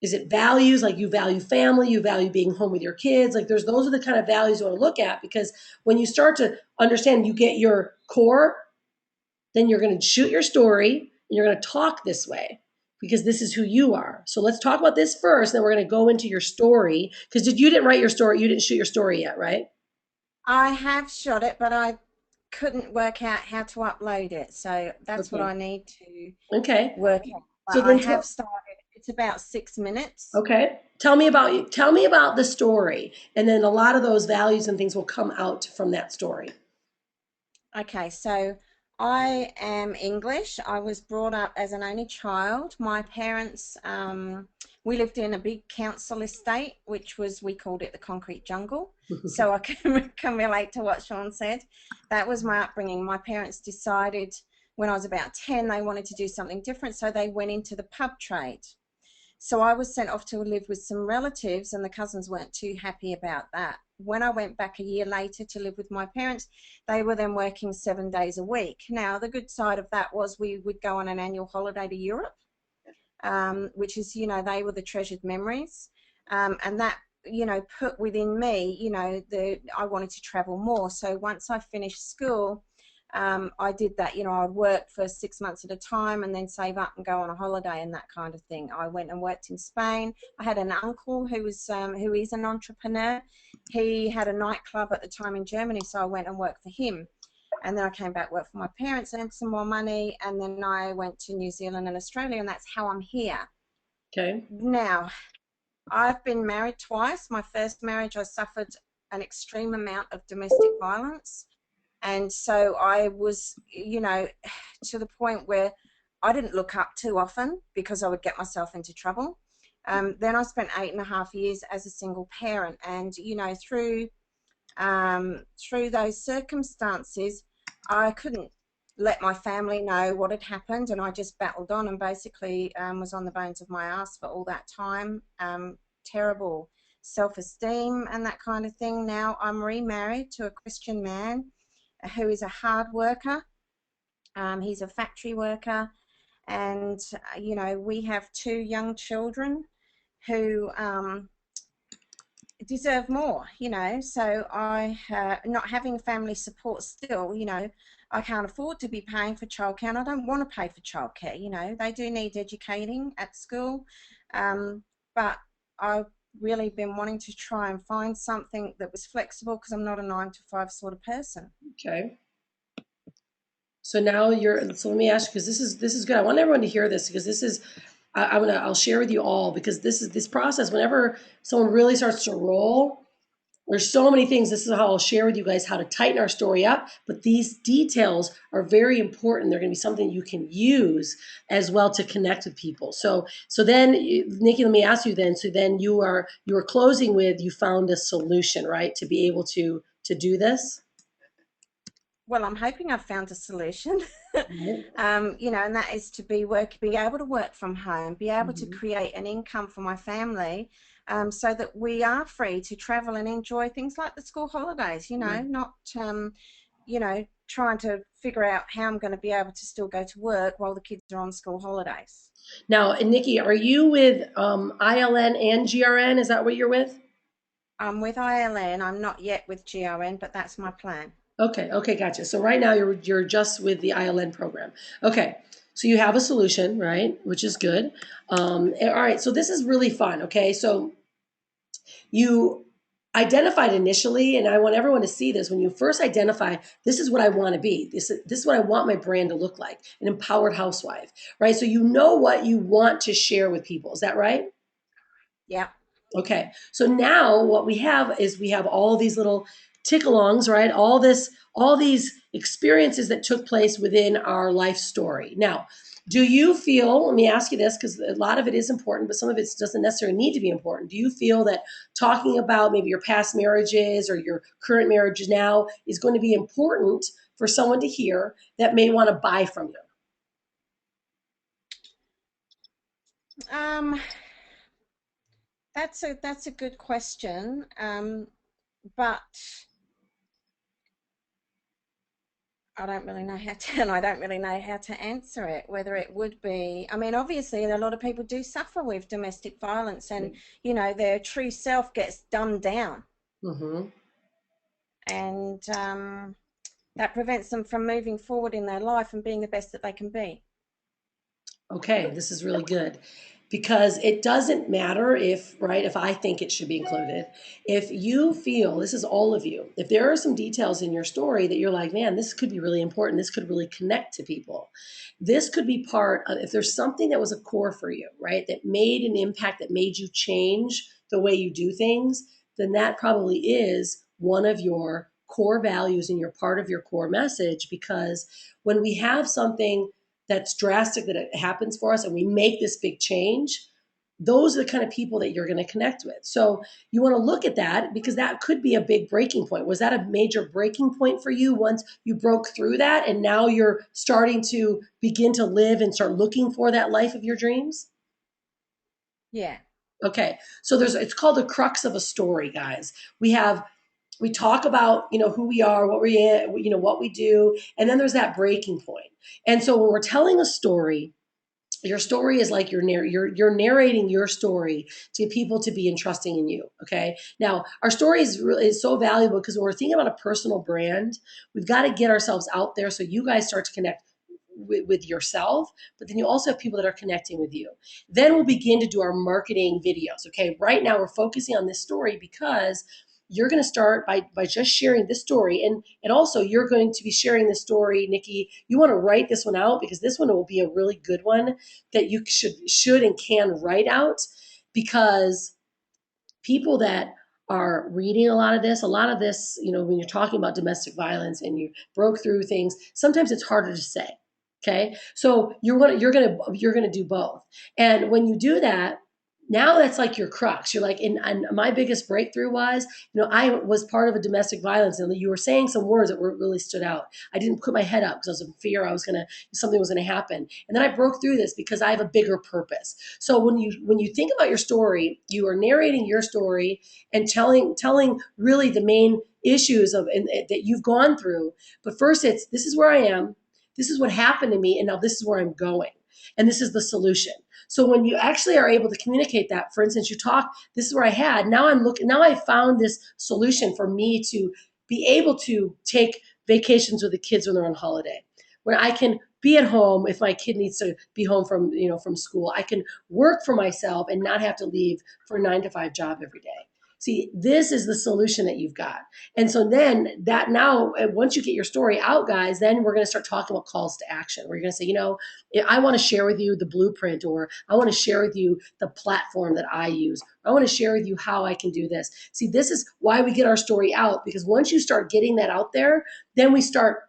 Is it values, like you value family, you value being home with your kids? Like those are the kind of values you want to look at, because when you start to understand, you get your core, then you're going to shoot your story and you're going to talk this way because this is who you are. So let's talk about this first, then we're going to go into your story, because you didn't write your story, you didn't shoot your story yet, right? I have shot it, but I couldn't work out how to upload it. So that's what I need to work out. But so I have started. It's about 6 minutes. Okay. Tell me about the story, and then a lot of those values and things will come out from that story. Okay, so I am English. I was brought up as an only child. My parents, we lived in a big council estate, we called it the concrete jungle. So I can relate to what Sean said. That was my upbringing. My parents decided when I was about 10, they wanted to do something different, so they went into the pub trade. So I was sent off to live with some relatives, and the cousins weren't too happy about that. When I went back a year later to live with my parents, they were then working 7 days a week. Now, the good side of that was we would go on an annual holiday to Europe, which is, they were the treasured memories. And that, put within me, I wanted to travel more. So once I finished school, I did that. I'd work for 6 months at a time and then save up and go on a holiday and that kind of thing. I went and worked in Spain. I had an uncle who is an entrepreneur, he had a nightclub at the time in Germany, so I went and worked for him. And then I came back, worked for my parents, earned some more money, and then I went to New Zealand and Australia, and that's how I'm here. Okay. Now, I've been married twice. My first marriage, I suffered an extreme amount of domestic violence. And so I was, you know, to the point where I didn't look up too often because I would get myself into trouble. Then I spent 8.5 years as a single parent, and you know, through those circumstances, I couldn't let my family know what had happened, and I just battled on and basically was on the bones of my ass for all that time. Terrible self-esteem and that kind of thing. Now I'm remarried to a Christian man who is a hard worker. He's a factory worker, and you know, we have 2 young children who deserve more, you know. So I, not having family support still, you know, I can't afford to be paying for childcare, and I don't want to pay for childcare. You know, they do need educating at school, but I've really been wanting to try and find something that was flexible because I'm not a 9 to 5 sort of person. Okay. So now so let me ask you, because this is good. I want everyone to hear this, because this is, I'll share with you all, because this process, whenever someone really starts to roll, there's so many things. This is how I'll share with you guys how to tighten our story up. But these details are very important. They're going to be something you can use as well to connect with people. So then, Nikki, let me ask you then. So then you are closing with, you found a solution, right, to be able to do this? Well, I'm hoping I've found a solution. You know, and that is to be able to work from home, be able to create an income for my family, so that we are free to travel and enjoy things like the school holidays. You know, not you know, trying to figure out how I'm going to be able to still go to work while the kids are on school holidays. Now, and Nikki, are you with ILN and GRN? Is that what you're with? I'm with ILN. I'm not yet with GRN, but that's my plan. Okay, gotcha. So right now you're just with the ILN program. Okay, so you have a solution, right? Which is good. All right, so this is really fun. Okay, so you identified initially, and I want everyone to see this. When you first identify, this is what I want to be. This is what I want my brand to look like: an empowered housewife, right? So you know what you want to share with people. Is that right? Yeah. Okay, so now what we have is we have all these little tick-alongs, right? All these experiences that took place within our life story. Now, do you feel, let me ask you this, because a lot of it is important, but some of it doesn't necessarily need to be important. Do you feel that talking about maybe your past marriages or your current marriages now is going to be important for someone to hear that may want to buy from you? Um, that's a good question. But I don't really know how to, and I don't really know how to answer it, whether it would be, I mean, obviously a lot of people do suffer with domestic violence, and, you know, their true self gets dumbed down. Mm-hmm. And that prevents them from moving forward in their life and being the best that they can be. Okay, this is really good, because it doesn't matter if, right, if I think it should be included. If you feel, this is all of you, if there are some details in your story that you're like, man, this could be really important, this could really connect to people. This could be part of, if there's something that was a core for you, right, that made an impact, that made you change the way you do things, then that probably is one of your core values and you're part of your core message. Because when we have something that's drastic, that it happens for us and we make this big change, those are the kind of people that you're going to connect with. So you want to look at that, because that could be a big breaking point. Was that a major breaking point for you once you broke through that and now you're starting to begin to live and start looking for that life of your dreams? Yeah. Okay, so it's called the crux of a story, guys. We talk about, who we are, what what we do, and then there's that breaking point. And so when we're telling a story, your story is like you're narrating your story to people to be entrusting in you. Okay, now our story is so valuable, because when we're thinking about a personal brand, we've got to get ourselves out there so you guys start to connect with yourself, but then you also have people that are connecting with you. Then we'll begin to do our marketing videos. Okay, right now we're focusing on this story because you're going to start by just sharing this story. And also you're going to be sharing this story, Nikki. You want to write this one out because this one will be a really good one that you should and can write out, because people that are reading a lot of this, when you're talking about domestic violence and you broke through things, sometimes it's harder to say. Okay. So you're gonna do both. And when you do that, now that's like your crux. You're like, and my biggest breakthrough was, I was part of a domestic violence, and you were saying some words that really stood out. I didn't put my head up because I was in fear something was gonna happen. And then I broke through this because I have a bigger purpose. So when you think about your story, you are narrating your story and telling really the main issues that you've gone through. But first, this is where I am, this is what happened to me, and now this is where I'm going, and this is the solution. So when you actually are able to communicate that, for instance, you talk, this is where I had, now I found this solution for me to be able to take vacations with the kids when they're on holiday, where I can be at home if my kid needs to be home from school. I can work for myself and not have to leave for a 9 to 5 job every day. See, this is the solution that you've got. And so then once you get your story out, guys, then we're going to start talking about calls to action. We're going to say, I want to share with you the blueprint, or I want to share with you the platform that I use. I want to share with you how I can do this. See, this is why we get our story out, because once you start getting that out there, then we start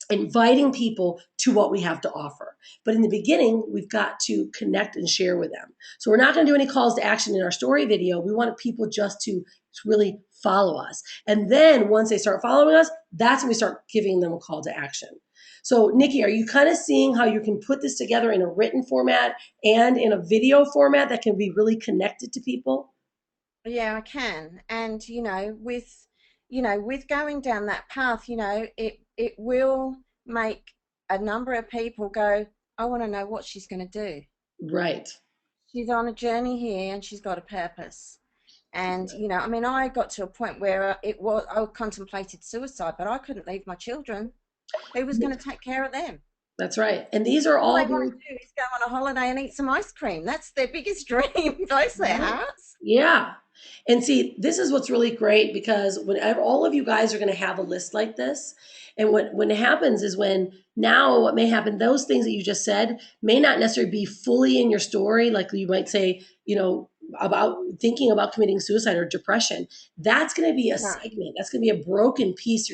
inviting people to what we have to offer. But in the beginning, we've got to connect and share with them. So we're not going to do any calls to action in our story video. We want people just to really follow us. And then once they start following us, that's when we start giving them a call to action. So Nikki, are you kind of seeing how you can put this together in a written format and in a video format that can be really connected to people? Yeah, I can. And with going down that path, it will make a number of people go, I want to know what she's going to do. Right. She's on a journey here and she's got a purpose. And I mean, I got to a point where I contemplated suicide, but I couldn't leave my children. Who was going to take care of them? That's right. And these are All all they want to do is go on a holiday and eat some ice cream. That's their biggest dream. Bless their hearts. Yeah. And see, this is what's really great, because whenever all of you guys are going to have a list like this, and when it happens is when now what may happen, those things that you just said may not necessarily be fully in your story. Like you might say, about thinking about committing suicide or depression. That's going to be a No. segment. That's going to be a broken piece.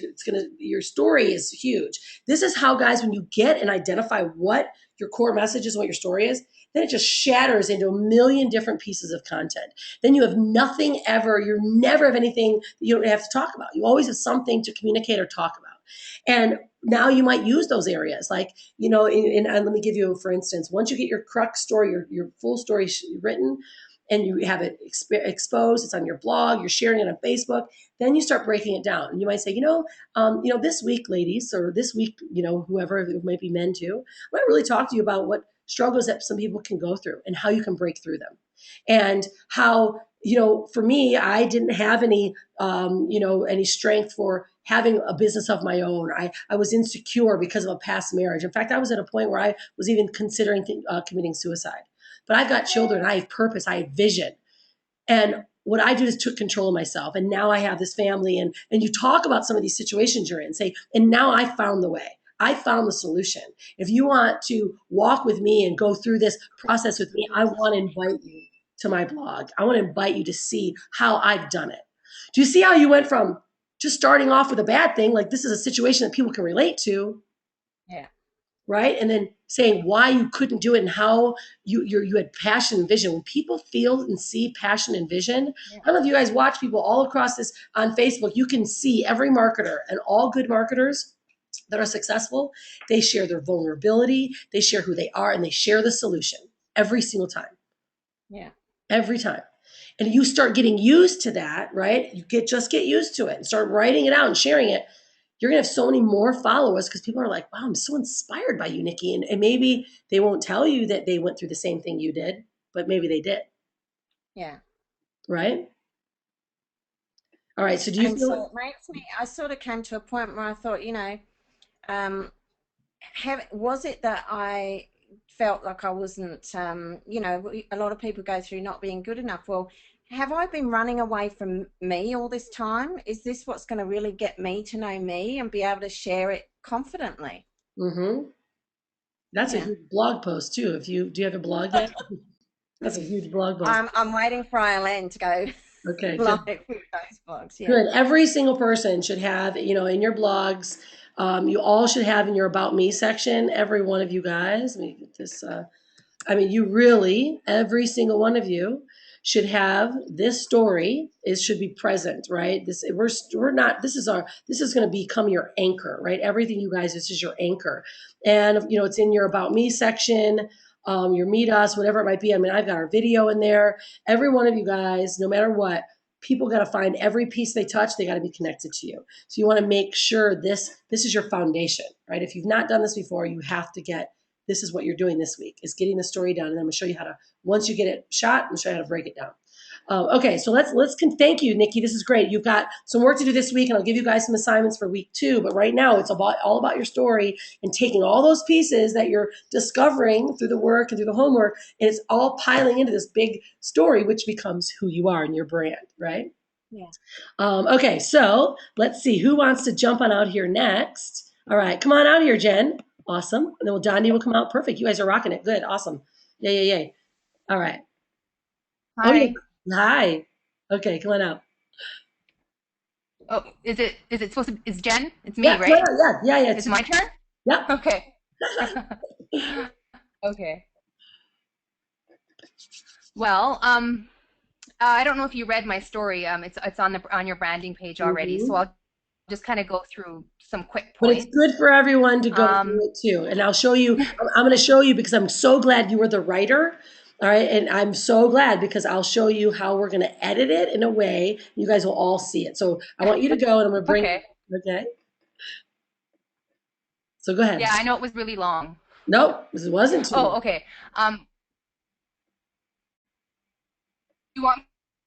Your story is huge. This is how, guys, when you get and identify what your core message is, what your story is, then it just shatters into a million different pieces of content. Then you have nothing ever, you never have anything that you don't have to talk about. You always have something to communicate or talk about. And now you might use those areas like, and let me give you, for instance, once you get your crux story, your full story written, and you have it exposed, it's on your blog, you're sharing it on Facebook, then you start breaking it down. And you might say, this week, ladies, or this week, whoever, it might be men too, I might really talk to you about what struggles that some people can go through and how you can break through them. And how, for me, I didn't have any strength for having a business of my own. I was insecure because of a past marriage. In fact, I was at a point where I was even considering committing suicide. But I've got children, I have purpose, I have vision. And what I did is took control of myself. And now I have this family. And you talk about some of these situations you're in, say, and now I found the way. I found the solution. If you want to walk with me and go through this process with me, I want to invite you to my blog. I want to invite you to see how I've done it. Do you see how you went from just starting off with a bad thing, like this is a situation that people can relate to, Yeah. right? And then saying why you couldn't do it and how you had passion and vision. When people feel and see passion and vision, Yeah. I don't know if you guys watch people all across this on Facebook, you can see every marketer, and all good marketers that are successful, they share their vulnerability, they share who they are, and they share the solution every single time. Yeah. Every time. And you start getting used to that, right? Just get used to it and start writing it out and sharing it. You're going to have so many more followers because people are like, wow, I'm so inspired by you, Nikki. And maybe they won't tell you that they went through the same thing you did, but maybe they did. Yeah. Right? All right. So do you And feel so it makes me, I sort of came to a point where I thought, um, was it that I felt like I wasn't, a lot of people go through not being good enough. Well, have I been running away from me all this time? Is this what's going to really get me to know me and be able to share it confidently? Mm-hmm. That's a Yeah. huge blog post too. Do you have a blog yet? That's a huge blog post. I'm waiting for Eileen to go Okay, good. live with those blogs. Yeah. Good. Every single person should have, in your blogs, you all should have in your About Me section, every one of you guys. Let me get this. You really, every single one of you should have this story. It should be present, right? We're not. This is going to become your anchor, right? Everything you guys, this is your anchor, and it's in your About Me section, your Meet Us, whatever it might be. I've got our video in there. Every one of you guys, no matter what. People got to find every piece they touch. They got to be connected to you. So you want to make sure this is your foundation, right? If you've not done this before, you have to get. This is what you're doing this week is getting the story done, and I'm going to show you how to. Once you get it shot, I'm going to show you how to break it down. Okay, so thank you, Nikki. This is great. You've got some work to do this week, and I'll give you guys some assignments for week 2. But right now, it's all about your story and taking all those pieces that you're discovering through the work and through the homework, and it's all piling into this big story, which becomes who you are and your brand, right? Yeah. Okay, so let's see who wants to jump on out here next. All right, come on out here, Jen. Awesome. And then Donnie will come out. Perfect. You guys are rocking it. Good. Awesome. Yay. All right. Hi. Oh, yeah. Hi. Okay, come on out. Oh, is it supposed to? Is Jen? It's me, Yeah, right? yeah. It's my turn? Yeah. Okay. Okay. Well, I don't know if you read my story. It's on your branding page already, so I'll just kind of go through some quick But points. it's good for everyone to go through it too. And I'll show you. I'm going to show you because I'm so glad you were the writer. All right. And I'm so glad because I'll show you how we're going to edit it in a way you guys will all see it. So I want you to go and I'm going to bring Okay. Okay. So go ahead. Yeah, I know it was really long. Nope, this wasn't too Oh, long. okay. You want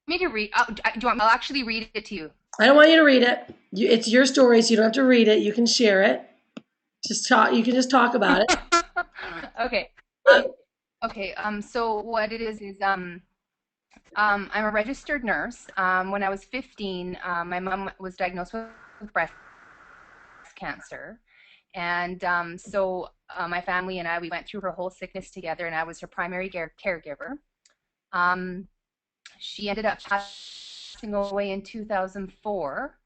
me to read? Do you want? I'll actually read it to you. I don't want you to read it. It's your story, so you don't have to read it. You can share it. Just talk. You can just talk about it. Okay. Okay. So what it is I'm a registered nurse. When I was 15, my mom was diagnosed with breast cancer, and so my family and we went through her whole sickness together, and I was her primary caregiver. She ended up passing away in 2004,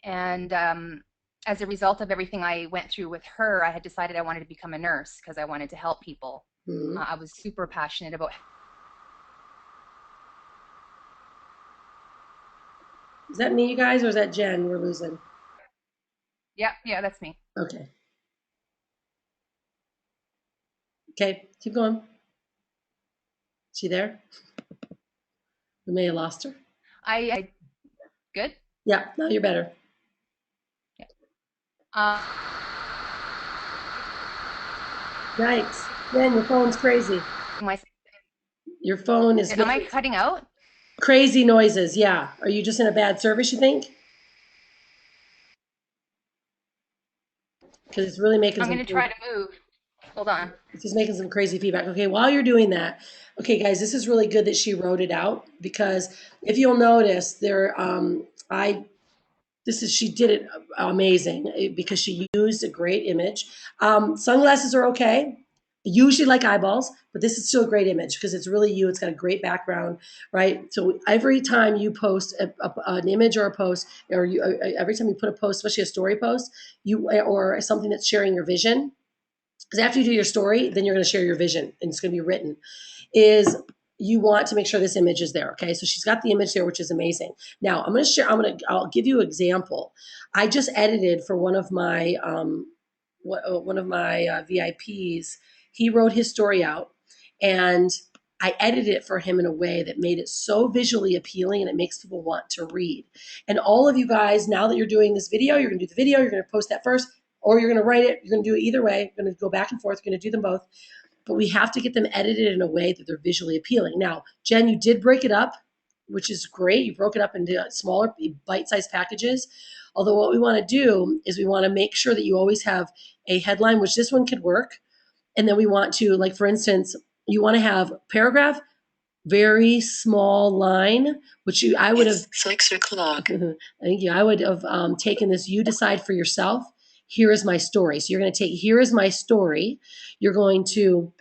and as a result of everything I went through with her, I had decided I wanted to become a nurse because I wanted to help people. I was super passionate about. Is that me, you guys, or is that Jen we're losing? Yeah, that's me. Okay. Okay, keep going. Is she there? We may have lost her. I good. Yeah, now you're better. Yeah. Yikes. Jen, your phone's crazy. Your phone is Am I cutting out? Crazy noises, yeah. Are you just in a bad service, you think? Because it's really making I'm going to try to move. Hold on. It's just making some crazy feedback. Okay, while you're doing that, okay, guys, this is really good that she wrote it out because if you'll notice, she did it amazing because she used a great image. Sunglasses are okay. Usually like eyeballs, but this is still a great image because it's really you. It's got a great background, right? So every time you post an image or a post, or every time you put a post, especially a story post, or something that's sharing your vision, because after you do your story, then you're going to share your vision and it's going to be written, is you want to make sure this image is there. Okay. So she's got the image there, which is amazing. Now I'll give you an example. I just edited for one of my VIPs. He wrote his story out and I edited it for him in a way that made it so visually appealing and it makes people want to read. And all of you guys, now that you're doing this video, you're going to do the video, you're going to post that first, or you're going to write it. You're going to do it either way. You're going to go back and forth. You're going to do them both. But we have to get them edited in a way that they're visually appealing. Now, Jen, you did break it up, which is great. You broke it up into smaller bite-sized packages. Although what we want to do is we want to make sure that you always have a headline, which this one could work. And then we want to, like, for instance, you want to have paragraph, very small line, which I would have. 6 o'clock. Thank you. I would have taken this. You decide for yourself. Here is my story. So you're going to take, here is my story. You're going to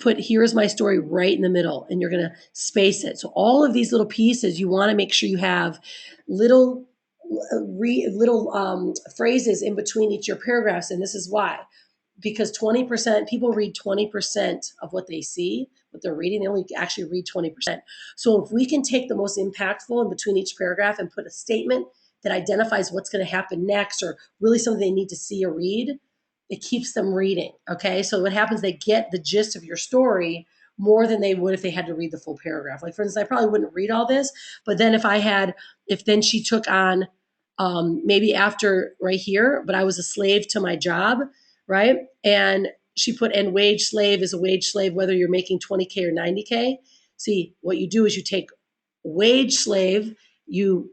put here is my story right in the middle, and you're going to space it. So all of these little pieces, you want to make sure you have little phrases in between each of your paragraphs. And this is why, because 20% people read 20% of what they see, what they're reading. They only actually read 20%. So if we can take the most impactful in between each paragraph and put a statement that identifies what's going to happen next, or really something they need to see or read, it keeps them reading. Okay. So what happens, they get the gist of your story more than they would if they had to read the full paragraph. Like, for instance, I probably wouldn't read all this, but then if then she took on, maybe after right here, but I was a slave to my job, right? And she put, and wage slave is a wage slave, whether you're making 20K or 90K. See, what you do is you take wage slave, you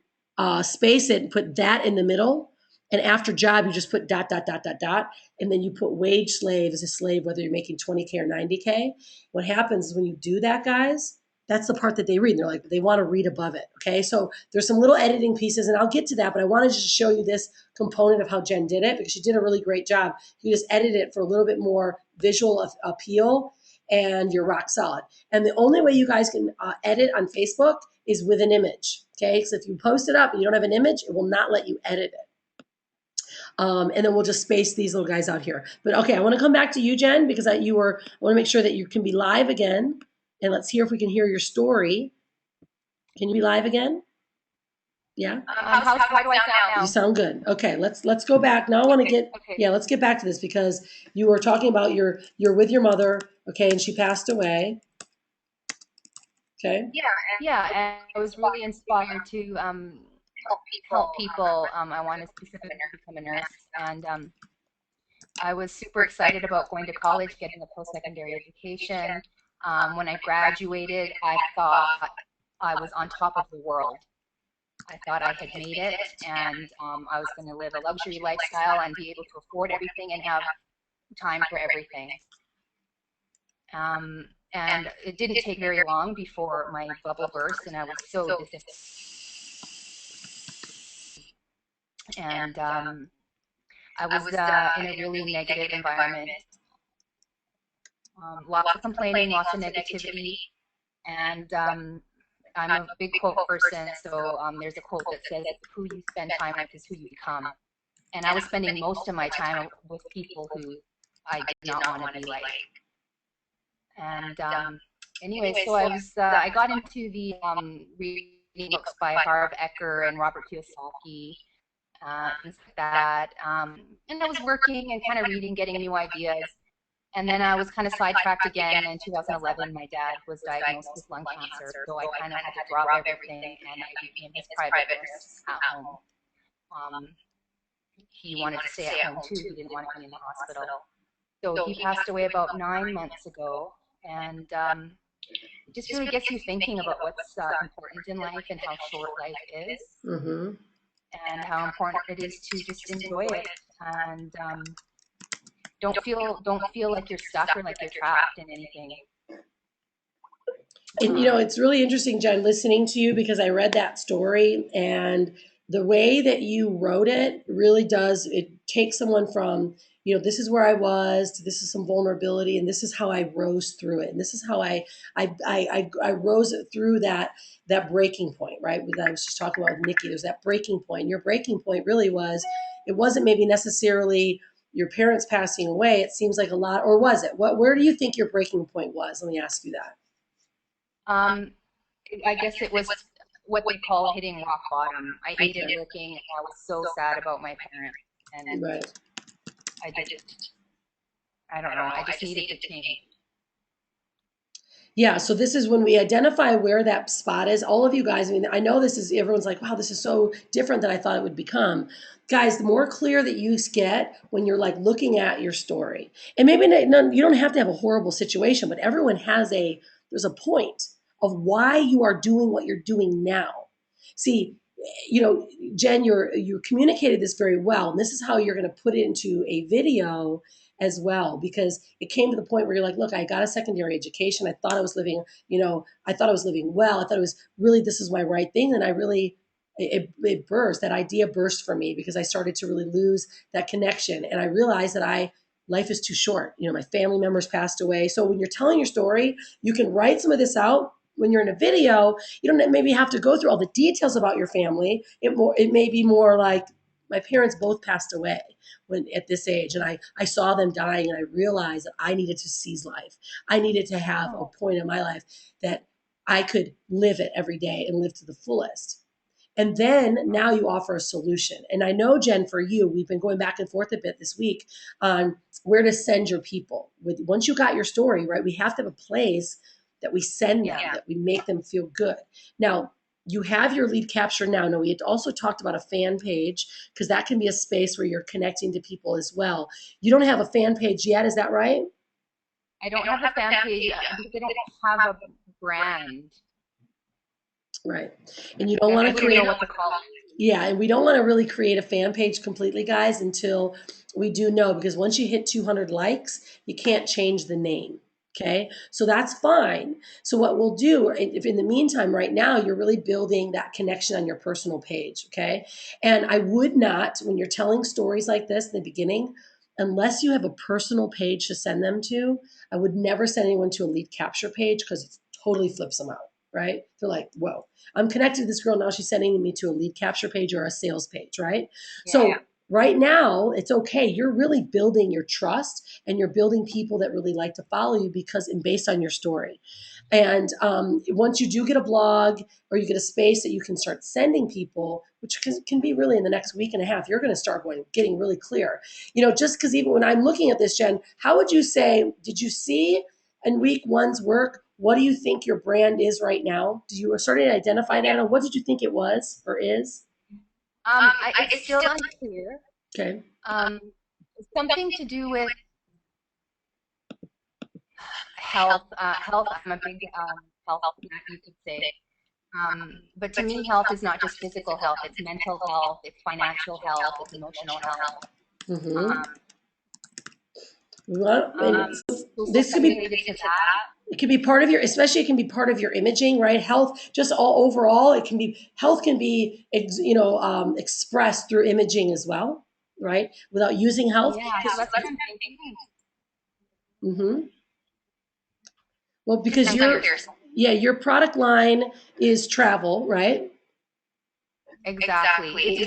space it and put that in the middle. And after job, you just put dot, dot, dot, dot, dot. And then you put wage slave as a slave, whether you're making 20K or 90K. What happens is when you do that, guys, that's the part that they read. And they're like, they want to read above it. Okay. So there's some little editing pieces, and I'll get to that, but I wanted to just show you this component of how Jen did it, because she did a really great job. You just edit it for a little bit more visual appeal, and you're rock solid. And the only way you guys can edit on Facebook is with an image. Okay. So if you post it up and you don't have an image, it will not let you edit it. And then we'll just space these little guys out here. But okay, I want to come back to you, Jen, because I want to make sure that you can be live again. And let's hear if we can hear your story. Can you be live again? Yeah. How do I sound now? You sound good. Okay, let's go back. Now I want to get let's get back to this, because you were talking about you're with your mother, okay, and she passed away. Okay. Yeah, and I was really inspired to help people. I wanted specifically to become a nurse, and I was super excited about going to college, getting a post-secondary education. When I graduated, I thought I was on top of the world. I thought I had made it, and I was going to live a luxury lifestyle and be able to afford everything and have time for everything. And it didn't take very long before my bubble burst, and I was so disappointed. And I was in a really negative environment. Lots of complaining, lots of negativity, and I'm a big quote person, so there's a quote that says, "Who you spend time with is who you become." And I was spending most of my time with people who I did not want to be like. And anyway, so I got into the reading books by Harv Eker and Robert Kiyosaki, things like that. And I was working and kind of reading, getting new ideas. And then I was kind of sidetracked again. In 2011, my dad was diagnosed with lung cancer, so I kind of had to drop everything, and I became his private nurse at home. He wanted to stay at home too. He didn't want to be in the hospital. So he passed away about 9 months ago, and it just really gets you thinking about what's important in life and how short life is, and how important it is to just enjoy it, and don't feel like you're stuck or like you're trapped in anything. And it's really interesting, Jen, listening to you, because I read that story, and the way that you wrote it really does, it takes someone from, this is where I was, to this is some vulnerability, and this is how I rose through it. And this is how I rose through that breaking point, right? I was just talking about with Nikki, there's that breaking point. And your breaking point really was, it wasn't maybe necessarily your parents passing away. It seems like a lot, or was it? Where do you think your breaking point was? Let me ask you that. I guess it was what they call hitting rock bottom. I hated looking. I was so sad about my parents, and right. I don't know. I just needed to change. Yeah, so this is when we identify where that spot is. All of you guys, I know everyone's like, wow, this is so different than I thought it would become. Guys, the more clear that you get when you're like looking at your story, and maybe you don't have to have a horrible situation, but everyone there's a point of why you are doing what you're doing now. See, Jen, you communicated this very well, and this is how you're going to put it into a video as well, because it came to the point where you're like, look, I got a secondary education. I thought I was living, I thought I was living well. I thought it was really, this is my right thing. And I really, it burst, that idea burst for me because I started to really lose that connection. And I realized that life is too short. My family members passed away. So when you're telling your story, you can write some of this out. When you're in a video, you don't maybe have to go through all the details about your family. It may be more like, my parents both passed away when at this age, and I saw them dying, and I realized that I needed to seize life. I needed to have a point in my life that I could live it every day and live to the fullest. And then now you offer a solution. And I know, Jen, for you, we've been going back and forth a bit this week on where to send your people. Once you got your story, right, we have to have a place that we send them, that we make them feel good. Now, you have your lead capture now. No, we had also talked about a fan page, because that can be a space where you're connecting to people as well. You don't have a fan page yet, is that right? I don't have a fan page because I don't have a brand. Right. And you don't want to create what to call it. Yeah, and we don't want to really create a fan page completely, guys, until we do know, because once you hit 200 likes, you can't change the name. Okay, so that's fine. So what we'll do, if in the meantime, right now, you're really building that connection on your personal page. Okay, and I would not, when you're telling stories like this in the beginning, unless you have a personal page to send them to, I would never send anyone to a lead capture page, because it totally flips them out. Right? They're like, whoa, I'm connected to this girl. Now she's sending me to a lead capture page or a sales page. Right? Yeah. So right now, it's okay. You're really building your trust, and you're building people that really like to follow you based on your story. And once you do get a blog, or you get a space that you can start sending people, which can be really in the next week and a half, you're going to start getting really clear. Just because even when I'm looking at this, Jen, how would you say, did you see in week one's work, what do you think your brand is right now? Did you start to identify that? And what did you think it was or is? It's still unclear. Okay. Something to do with health. Health. I'm a big health nut, you could say. But to me, health is not just physical health. It's mental health. It's financial health. It's emotional health. Mm-hmm. This could be related to that. It can be part of especially it can be part of your imaging, right? Health, just all overall, health can be, expressed through imaging as well, right? Without using health. Yeah, that's what I'm thinking. Mm-hmm. Well, because your product line is travel, right? Exactly.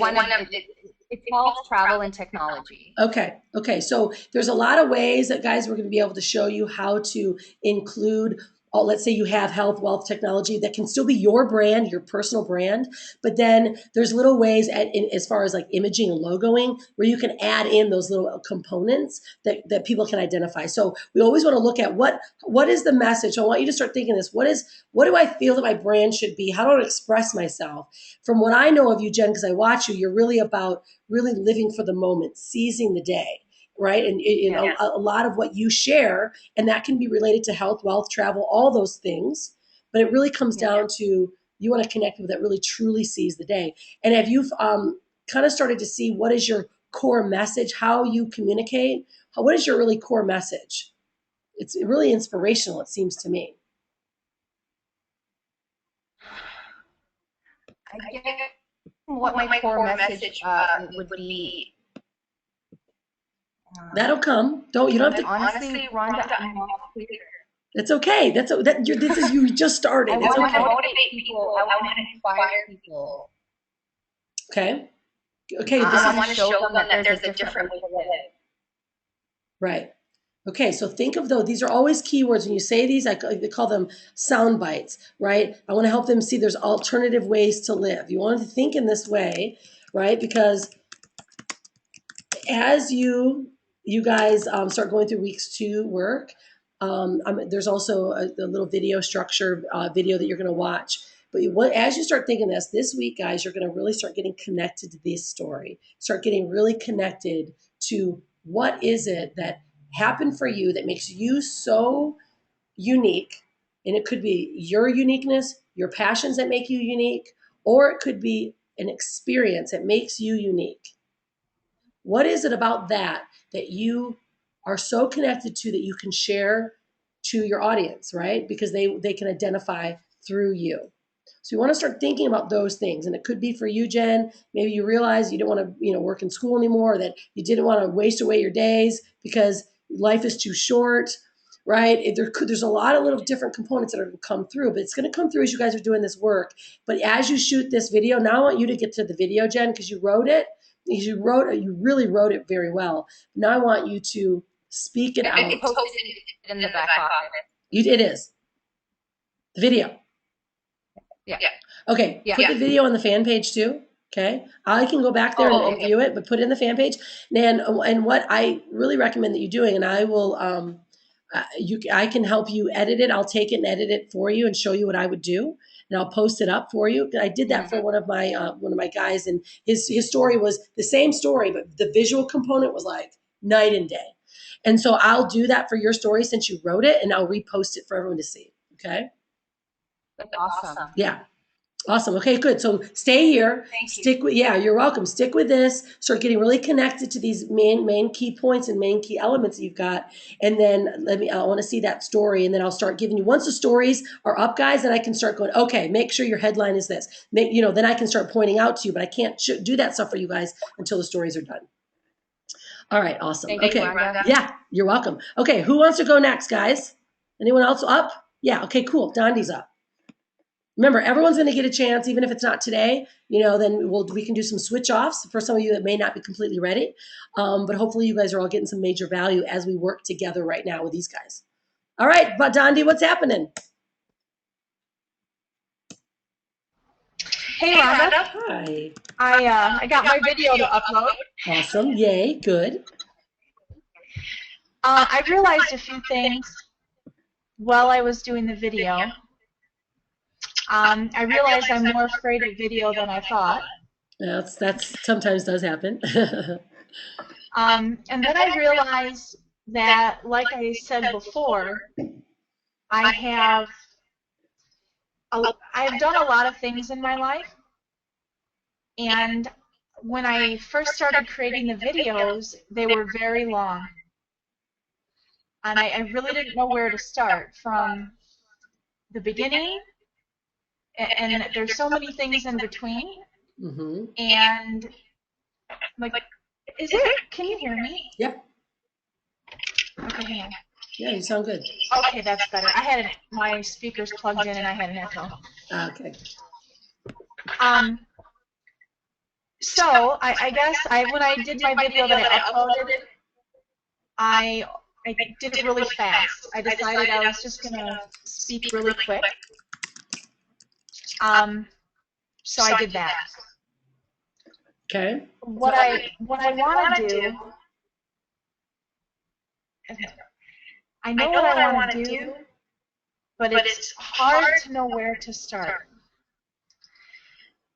It's health, travel, and technology. Okay. So there's a lot of ways that, guys, we're going to be able to show you how to include, let's say you have health, wealth, technology that can still be your brand, your personal brand. But then there's little ways as far as like imaging and logoing, where you can add in those little components that people can identify. So we always want to look at what is the message. I want you to start thinking this. What do I feel that my brand should be? How do I express myself? From what I know of you, Jen, because I watch you, you're really about really living for the moment, seizing the day, right? And a lot of what you share, and that can be related to health, wealth, travel, all those things. But it really comes down to, you want to connect with that really truly seize the day. And have you kind of started to see what is your core message, how you communicate? What is your really core message? It's really inspirational, it seems to me. I guess what my core message would be. That'll come. You don't have to. Honestly, Rhonda, I'm not clear. That's okay. You just started. I want to motivate people. I want to inspire people. Okay. I want to show them that there's a different way to live. Right. Okay, so think of those. These are always keywords. When you say these, they call them sound bites, right? I want to help them see there's alternative ways to live. You want to think in this way, right? Because as you guys start going through weeks 2 work, there's also a little video structure video that you're going to watch. But as you start thinking this week, guys, you're going to really start getting connected to this story. Start getting really connected to what is it that happened for you that makes you so unique. And it could be your uniqueness, your passions that make you unique, or it could be an experience that makes you unique. What is it about that you are so connected to that you can share to your audience, right? Because they can identify through you. So you want to start thinking about those things. And it could be for you, Jen. Maybe you realize you don't want to, work in school anymore, or that you didn't want to waste away your days because life is too short, right? There's a lot of little different components that are going to come through, but it's going to come through as you guys are doing this work. But as you shoot this video, now I want you to get to the video, Jen, because you wrote it. You really wrote it very well. Now I want you to speak it out. I posted it in the back office. It is. The video. Yeah. Okay, put the video on the fan page too. Okay, I can go back there and view it, but put it in the fan page. And what I really recommend that you're doing, and I will, I can help you edit it. I'll take it and edit it for you and show you what I would do, and I'll post it up for you. I did that for one of my guys, and his story was the same story, but the visual component was like night and day. And so I'll do that for your story since you wrote it, and I'll repost it for everyone to see. Okay. That's awesome. Yeah. Awesome. Okay, good. So stay here. Thank you. You're welcome. Stick with this. Start getting really connected to these main key points and main key elements that you've got. And then I want to see that story. And then I'll start giving you, once the stories are up, guys, then I can start going, okay, make sure your headline is this. Then I can start pointing out to you, but I can't do that stuff for you guys until the stories are done. All right. Awesome. Thank Okay. you, Rhonda. Yeah, you're welcome. Okay. Who wants to go next, guys? Anyone else up? Yeah. Okay, cool. Dondi's up. Remember, everyone's going to get a chance, even if it's not today. Then we can do some switch offs for some of you that may not be completely ready. But hopefully, you guys are all getting some major value as we work together right now with these guys. All right, but Dondi, what's happening? Hey, Rhonda. Hi. I got my video to upload. Awesome. Yay. Good. I realized a few things while I was doing the video. I realized I'm more afraid of video than I thought. That's sometimes does happen. And then I realized that, like I said before, I've done a lot of things in my life, and when I first started creating the videos, they were very long, and I really didn't know where to start from the beginning. And there's so many things in between. Mm-hmm. And can you hear me? Yep. Okay, hang on. Yeah, you sound good. Okay, that's better. I had my speakers plugged in and I had an echo. Okay. So I guess when I did my video that I uploaded, I did it really fast. I decided I was just gonna speak really quick. So I did that. Okay. What I want to do, I know what I want to do, but it's hard to know where to start.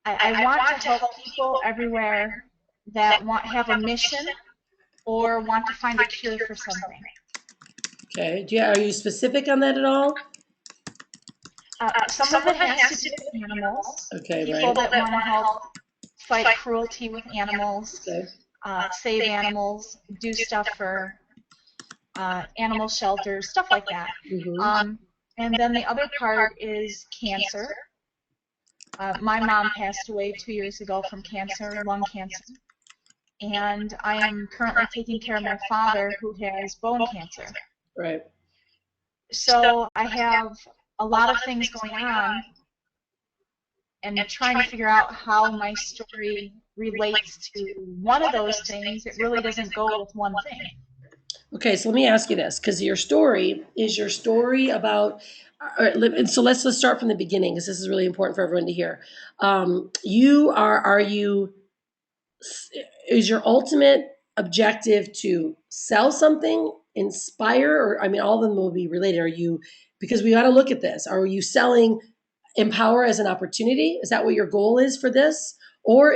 I want to help people everywhere that have a mission or want to find a cure for something. Okay. Are you specific on that at all? Some of it has to do with animals. Okay, people right. that want to help fight cruelty with animals, Okay. save animals, do stuff for animal shelters, stuff like that. Mm-hmm. And then the other part is cancer. My mom passed away 2 years ago from cancer, lung cancer. And I am currently taking care of my father who has bone cancer. Right. So I have a lot of things going on and trying to figure out how my story relates to one of those things. It really doesn't go with one thing. Okay, so let me ask you this, because your story about, so let's start from the beginning, because this is really important for everyone to hear. Is your ultimate objective to sell something, inspire, or, I mean, all of them will be related. Because we got to look at this. Are you selling empower as an opportunity? Is that what your goal is for this? Or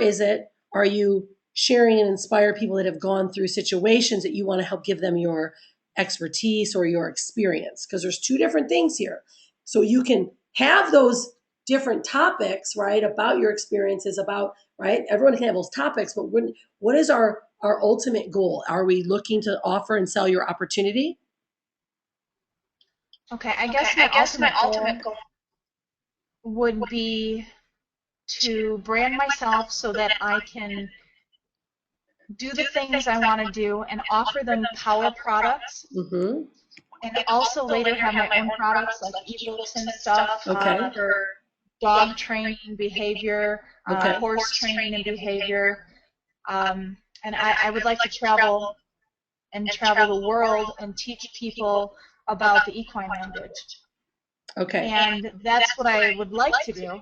are you sharing and inspire people that have gone through situations that you want to help give them your expertise or your experience? Because there's two different things here. So you can have those different topics, right, about your experiences, right? Everyone can have those topics, but what is our our ultimate goal? Are we looking to offer and sell your opportunity? Okay, I guess my ultimate goal would be to brand myself so that I can do the things I want to do and offer them power products, Mm-hmm. and also later have my own products like ebooks and stuff Okay. for dog training behavior, Okay. horse training and behavior. And I would like to travel the world and teach people about the equine language. Okay. And that's what I would like to do.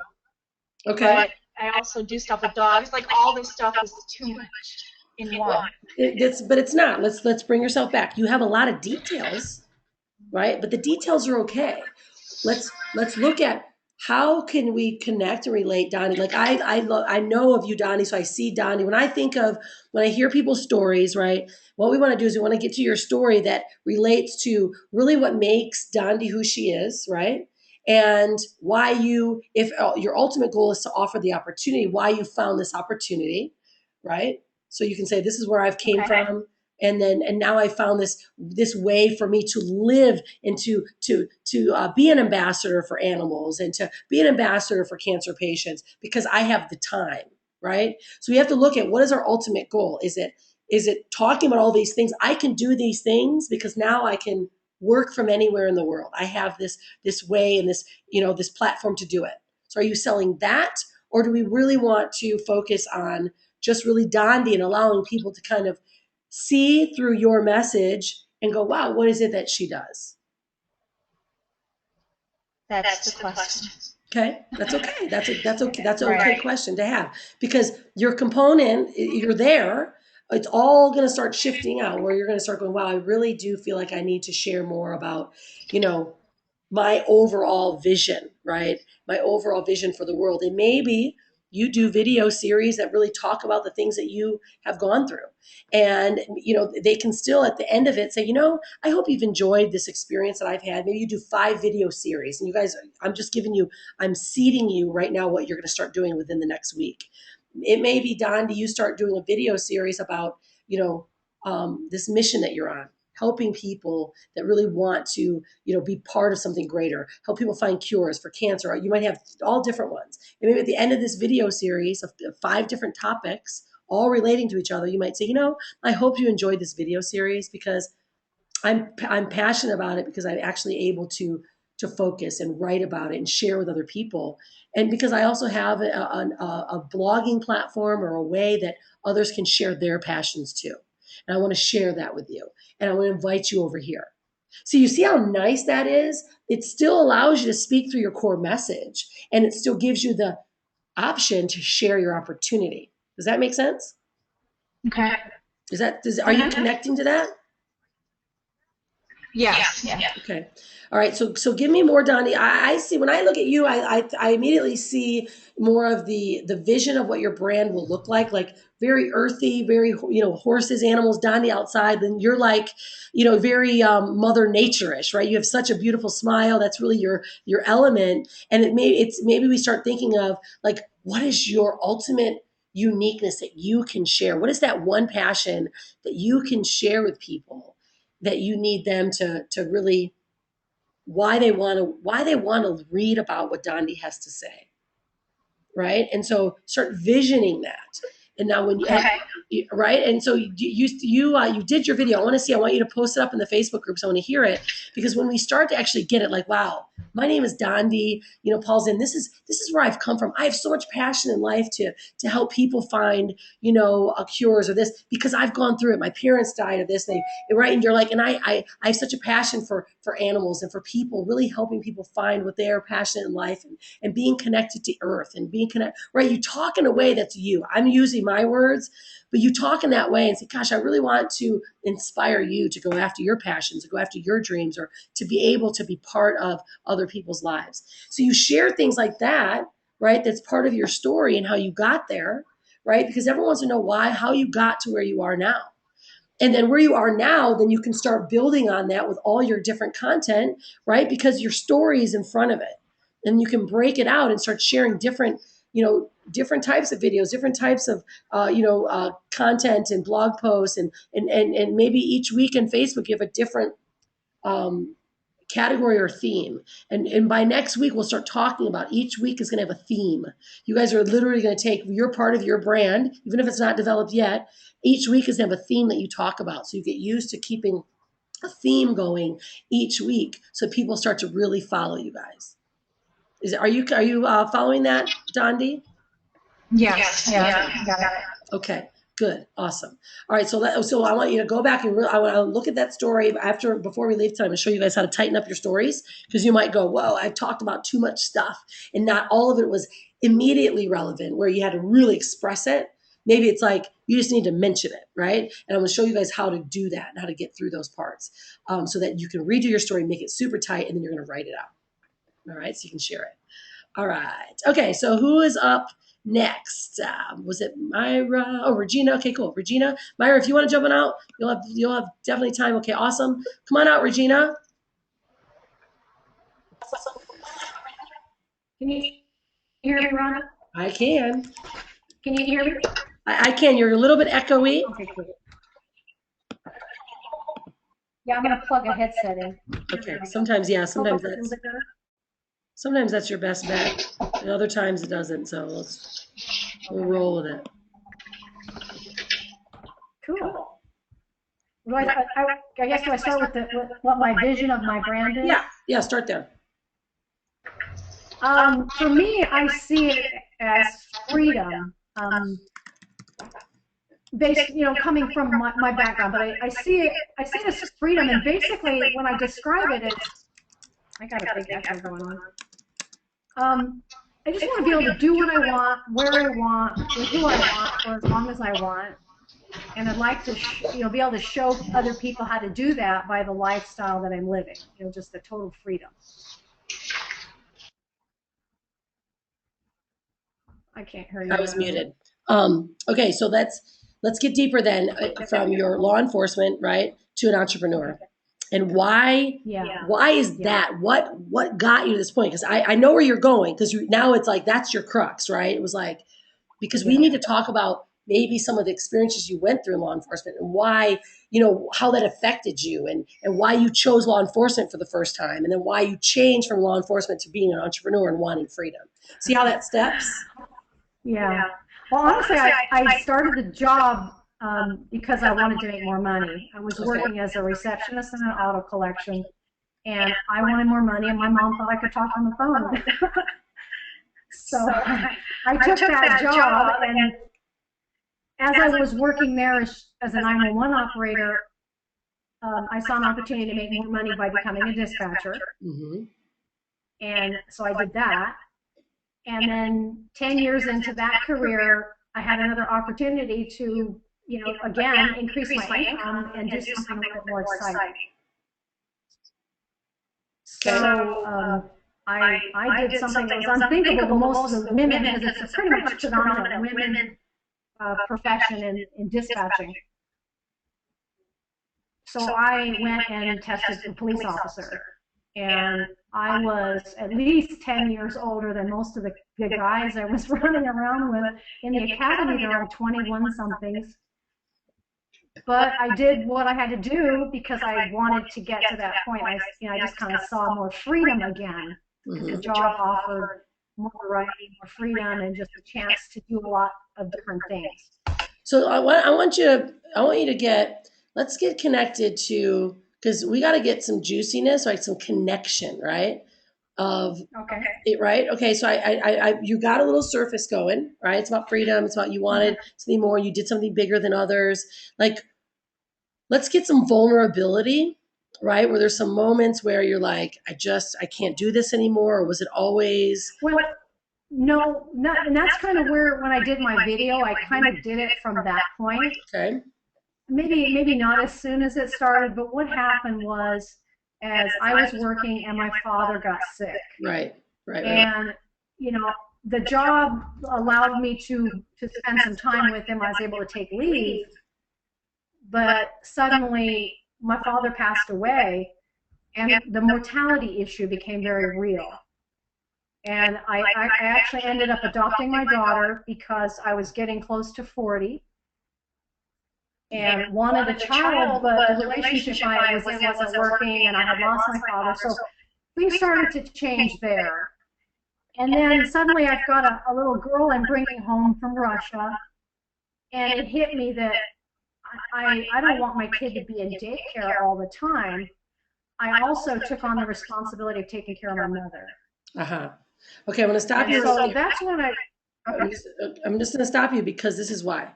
Okay. But I also do stuff with dogs. Like all this stuff is too much in one. But it's not. Let's bring yourself back. You have a lot of details, right? But the details are okay. Let's look at how can we connect and relate, Donnie. Like I know of you, Donnie, so I see Donnie. When I hear people's stories, right? What we want to do is we want to get to your story that relates to really what makes Donnie who she is, right? And why if your ultimate goal is to offer the opportunity, why you found this opportunity, right? So you can say, this is where I've came from. And now I found this way for me to live and to be an ambassador for animals and to be an ambassador for cancer patients because I have the time, right? So we have to look at what is our ultimate goal. Is it talking about all these things? I can do these things because now I can work from anywhere in the world. I have this way and this platform to do it. So are you selling that, or do we really want to focus on just really Dondi and allowing people to kind of see through your message and go, wow, what is it that she does? That's the question. Okay, that's okay. That's okay. That's an Right. okay question to have because your component, you're there. It's all going to start shifting out where you're going to start going, wow, I really do feel like I need to share more about, my overall vision, right? My overall vision for the world. And maybe you do video series that really talk about the things that you have gone through. And, they can still at the end of it say, I hope you've enjoyed this experience that I've had. Maybe you do 5 video series. And you guys, I'm seeding you right now what you're going to start doing within the next week. It may be, Don, do you start doing a video series about, this mission that you're on? Helping people that really want to, be part of something greater, help people find cures for cancer. You might have all different ones. And maybe at the end of this video series of 5 different topics, all relating to each other, you might say, I hope you enjoyed this video series because I'm passionate about it because I'm actually able to focus and write about it and share with other people. And because I also have a blogging platform or a way that others can share their passions too. And I want to share that with you. And I want to invite you over here. So you see how nice that is? It still allows you to speak through your core message and it still gives you the option to share your opportunity. Does that make sense? Okay. Are you connecting to that? Yes. Yeah. Okay. All right. So give me more, Donnie. I see when I look at you, I immediately see more of the vision of what your brand will look like very earthy, very, horses, animals, Donnie outside. Then you're like, very Mother Nature-ish, right? You have such a beautiful smile. That's really your element. And maybe we start thinking of like, what is your ultimate uniqueness that you can share? What is that one passion that you can share with people that you need them to really why they want to read about what Dondi has to say, right? And so start visioning that. And now when right, and so you did your video. I want you to post it up in the Facebook groups. I want to hear it because when we start to actually get it, like, wow, my name is Dondi. Paul's in. This is where I've come from. I have so much passion in life to help people find cures or this because I've gone through it. My parents died of this. Right, and you're like, and I have such a passion for animals and for people, really helping people find what they are passionate in life and being connected to earth and being connected. Right, you talk in a way that's you. I'm using my words, but you talk in that way and say, gosh, I really want to inspire you to go after your passions, to go after your dreams, or to be able to be part of other people's lives. So you share things like that, right? That's part of your story and how you got there, right? Because everyone wants to know how you got to where you are now. And then where you are now, then you can start building on that with all your different content, right? Because your story is in front of it. And you can break it out and start sharing different, different types of videos, different types of content and blog posts, and maybe each week in Facebook you have a different um, category or theme. And by next week we'll start talking about each week is going to have a theme. You guys are literally going to take your part of your brand, even if it's not developed yet. Each week is going to have a theme that you talk about, so you get used to keeping a theme going each week, so people start to really follow you guys. Are you following that, Dondi? Yes. Yeah. Got it. Okay, good, awesome. All right, so I want you to go back and I want to look at that story before we leave time and show you guys how to tighten up your stories, because you might go, whoa, I've talked about too much stuff and not all of it was immediately relevant where you had to really express it. Maybe it's like you just need to mention it, right? And I'm going to show you guys how to do that and how to get through those parts, so that you can redo your story, make it super tight, and then you're going to write it out. All right, so you can share it. All right. Okay, so who is up next? Was it Myra? Oh, Regina. Okay, cool. Regina, Myra, if you want to jump on out, you'll have definitely time. Okay, awesome. Come on out, Regina. Can you hear me, Rhonda? I can. Can you hear me? I can. You're a little bit echoey. Okay, good. Yeah, I'm going to plug a headset in. Okay. Sometimes that's your best bet, and other times it doesn't. So we'll roll with it. Cool. I guess do I start with what my vision of my brand is? Yeah. Start there. For me, I see it as freedom. Coming from my background, but I see it as freedom, and basically when I describe it, I got a big echo going on. I just want to be able to do what I want, where I want, with who I want, for as long as I want, and I'd like to be able to show other people how to do that by the lifestyle that I'm living. Just the total freedom. I can't hear you. I was muted. Okay, so let's get deeper then, from your law enforcement, right, to an entrepreneur. And why is that? What got you to this point? Because I know where you're going, because now it's like that's your crux, right? It was like, because we need to talk about maybe some of the experiences you went through in law enforcement and why, how that affected you and why you chose law enforcement for the first time, and then why you changed from law enforcement to being an entrepreneur and wanting freedom. See how that steps? Yeah. Well, honestly, I started the job because I wanted to make more money. I was working as a receptionist in an auto collection, and I wanted more money, and my mom thought I could talk on the phone. So I took that job, and as I was working there as a 911 operator, I saw an opportunity to make more money by becoming a dispatcher. Mm-hmm. And so I did that. And then 10 years into that career, I had another opportunity to, again, increase my income and do something a little bit more exciting. So I did something that was unthinkable to most of the women, because it's a pretty much predominant women profession in dispatching. So I went and tested for police officer. And I was at least 10 years older than most of the guys I was running around with in the academy. There were 21-somethings. But I did what I had to do because I wanted to get to that point. I just kind of saw more freedom again. Because the job offered more variety, more freedom, and just a chance to do a lot of different things. So let's get connected to, because we got to get some juiciness, right? Some connection, right? Right? Okay. So you got a little surface going, right? It's about freedom. It's about you wanted something more. You did something bigger than others. Like, let's get some vulnerability, right? Where there's some moments where you're like, I can't do this anymore. Or was it always? Well, no, and that's kind of where, when I did my video, I kind of did it from that point. Okay. Maybe not as soon as it started, but what happened was, as I was working and my father got sick. Right. And, the job allowed me to spend some time with him. I was able to take leave, but suddenly my father passed away, and the mortality issue became very real. And I actually ended up adopting my daughter because I was getting close to 40 and wanted a child, but the relationship I was in wasn't working, and I had lost my father. So things started to change there. And then suddenly I've got a little girl I'm bringing home from Russia, and it hit me that I don't want my kid to be in daycare all the time. I also took on the responsibility of taking care of my mother. Uh-huh. Okay, I'm going to stop you. So that's when I'm just going to stop you because this is why.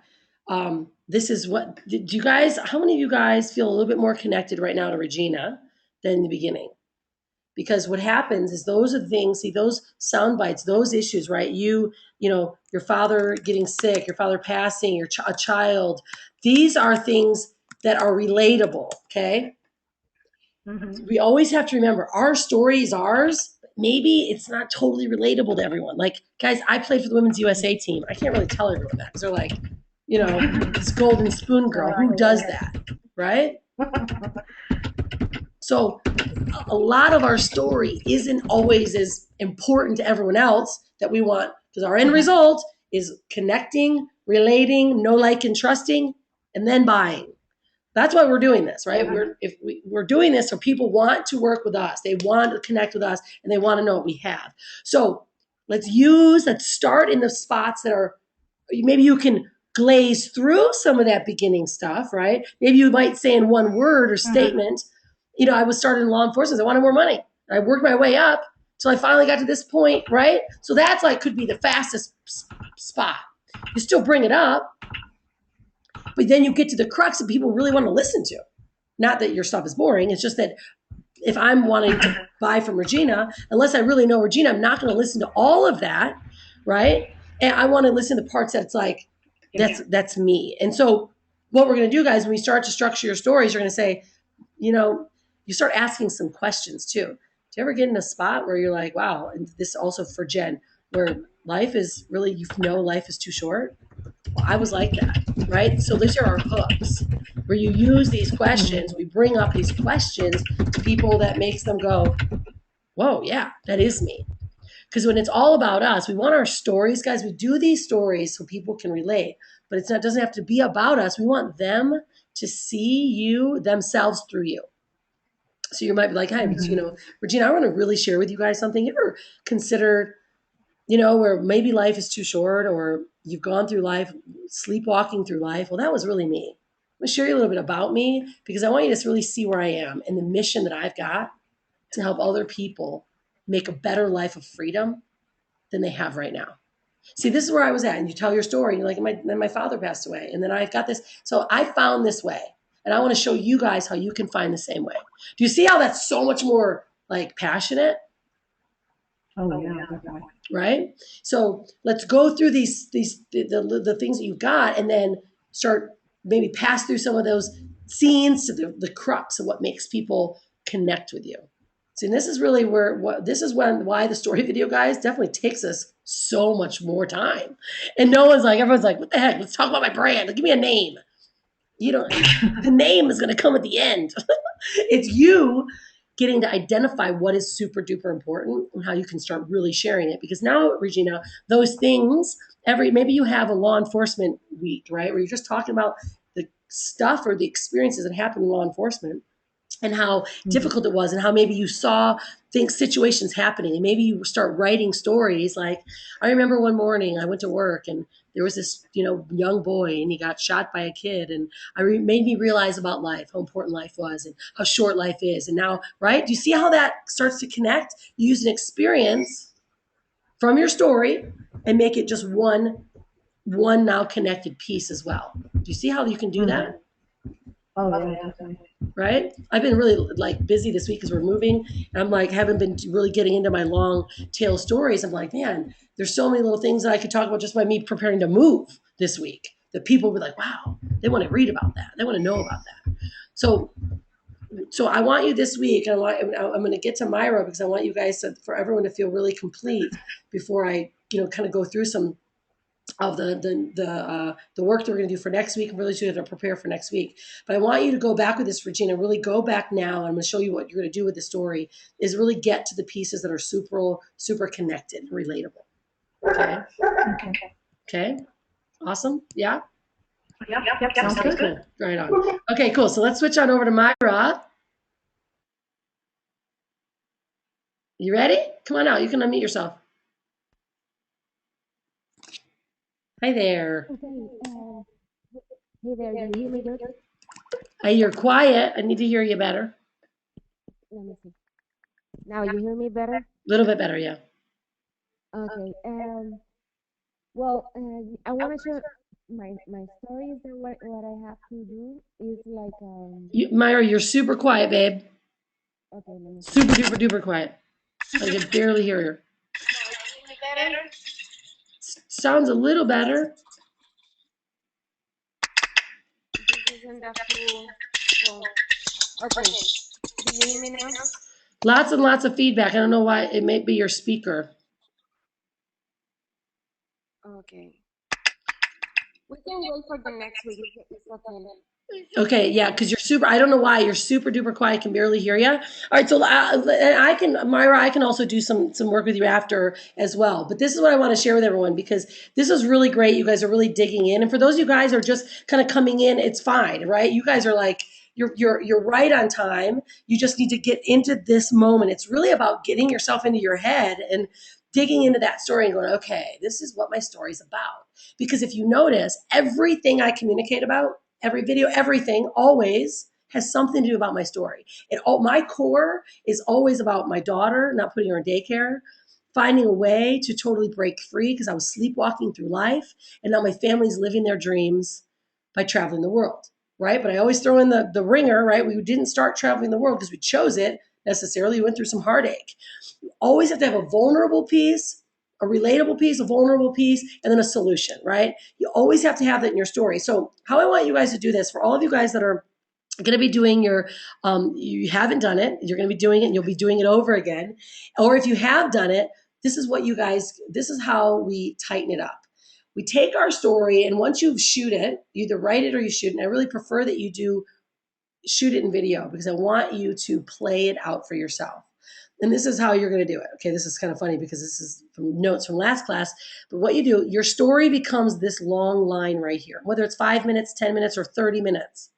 This is what, do you guys, how many of you guys feel a little bit more connected right now to Regina than in the beginning? Because what happens is those are the things, see, those sound bites, those issues, right? You know, your father getting sick, your father passing, a child. These are things that are relatable, okay? Mm-hmm. We always have to remember our story is ours. Maybe it's not totally relatable to everyone. Like, guys, I played for the Women's USA team. I can't really tell everyone that because they're like, you know, this golden spoon girl. Who does that, right? So a lot of our story isn't always as important to everyone else that we want, because our end result is connecting, relating, know, like, and trusting, and then buying. That's why we're doing this, right? We're doing this so people want to work with us. They want to connect with us, and they want to know what we have. So let's start in the spots that are, maybe you can glaze through some of that beginning stuff, right? Maybe you might say in one word or statement, you know, I was started in law enforcement. I wanted more money. I worked my way up till I finally got to this point, right? So that's like could be the fastest spot. You still bring it up, but then you get to the crux that people really want to listen to. Not that your stuff is boring. It's just that if I'm wanting to buy from Regina, unless I really know Regina, I'm not going to listen to all of that, right? And I want to listen to parts that it's like, that's me. And so what we're going to do, guys, when we start to structure your stories, you're going to say, you know, you start asking some questions too. Do you ever get in a spot where you're like, wow, and this also for Jen, where life is really, you know, life is too short? Well, I was like that, right? So these are our hooks where you use these questions. We bring up these questions to people that makes them go, whoa, yeah, that is me. Because when it's all about us, we want our stories, guys. We do these stories so people can relate, but it doesn't have to be about us. We want them to see themselves through you. So you might be like, hey, you know, Regina, I want to really share with you guys something. You ever considered, you know, where maybe life is too short or you've gone through life, sleepwalking through life? Well, that was really me. I'm going to share you a little bit about me because I want you to really see where I am and the mission that I've got to help other people make a better life of freedom than they have right now. See, this is where I was at. And you tell your story. You're like, then my father passed away. And then I've got this. So I found this way. And I want to show you guys how you can find the same way. Do you see how that's so much more like passionate? Oh, yeah, definitely. Right? So let's go through the things that you've got and then start maybe pass through some of those scenes to the crux of what makes people connect with you. See, and this is really why the story video, guys, definitely takes us so much more time. And everyone's like, what the heck? Let's talk about my brand. Give me a name. You know, the name is going to come at the end. It's you getting to identify what is super duper important and how you can start really sharing it. Because now, Regina, those things, maybe you have a law enforcement week, right? Where you're just talking about the stuff or the experiences that happen in law enforcement and how difficult it was and how maybe you saw situations happening and maybe you start writing stories. Like, I remember one morning I went to work and there was this, you know, young boy and he got shot by a kid, and made me realize about life, how important life was and how short life is. And now, right? Do you see how that starts to connect? You use an experience from your story and make it just one now connected piece as well. Do you see how you can do that? Oh, yeah, definitely. Right? I've been really like busy this week because we're moving. And I'm like, haven't been really getting into my long tail stories. I'm like, man, there's so many little things that I could talk about just by me preparing to move this week that people will be like, wow, they want to read about that. They want to know about that. So I want you this week, I'm going to get to Myra because I want you guys for everyone to feel really complete before I, you know, kind of go through some of the work that we're going to do for next week and really to prepare for next week. But I want you to go back with this, Regina, really go back now. I'm going to show you what you're going to do with the story is really get to the pieces that are super connected and relatable. Okay. Okay. Awesome. Yeah. Yep. Sounds good. Cool. Right on. Okay, cool. So let's switch on over to Myra. You ready? Come on out. You can unmute yourself. Hi there. Okay, hey there, you hear me good? Hey, you're quiet. I need to hear you better. Let me see. Now you hear me better? A little bit better, yeah. Okay, well, I want to share my story is that what I have to do is like, Myra, you're super quiet, babe. okay, let me see. Super duper duper quiet. I can barely hear her. Sounds a little better. This isn't that cool. Okay, do you hear me now? Lots and lots of feedback. I don't know why. It may be your speaker. Okay. We can wait for the next week. It's okay. Okay, yeah, because you're super. I don't know why you're super duper quiet. I can barely hear you. All right, so I can, Myra. I can also do some work with you after as well. But this is what I want to share with everyone because this is really great. You guys are really digging in, and for those of you guys who are just kind of coming in, it's fine, right? You guys are like you're right on time. You just need to get into this moment. It's really about getting yourself into your head and digging into that story and going, okay, this is what my story's about. Because if you notice, everything I communicate about, every video, everything always has something to do about my story. My core is always about my daughter, not putting her in daycare, finding a way to totally break free because I was sleepwalking through life. And now my family's living their dreams by traveling the world, right? But I always throw in the ringer, right? We didn't start traveling the world because we chose it necessarily. We went through some heartache. You always have to have a vulnerable piece, a relatable piece, a vulnerable piece, and then a solution, right? You always have to have that in your story. So how I want you guys to do this, for all of you guys that are going to be doing your, you haven't done it, you're going to be doing it and you'll be doing it over again. Or if you have done it, this is how we tighten it up. We take our story and once you shoot it, you either write it or you shoot it. And I really prefer that you do shoot it in video because I want you to play it out for yourself. And this is how you're going to do it. Okay, this is kind of funny because this is from notes from last class. But what you do, your story becomes this long line right here, whether it's 5 minutes, 10 minutes, or 30 minutes.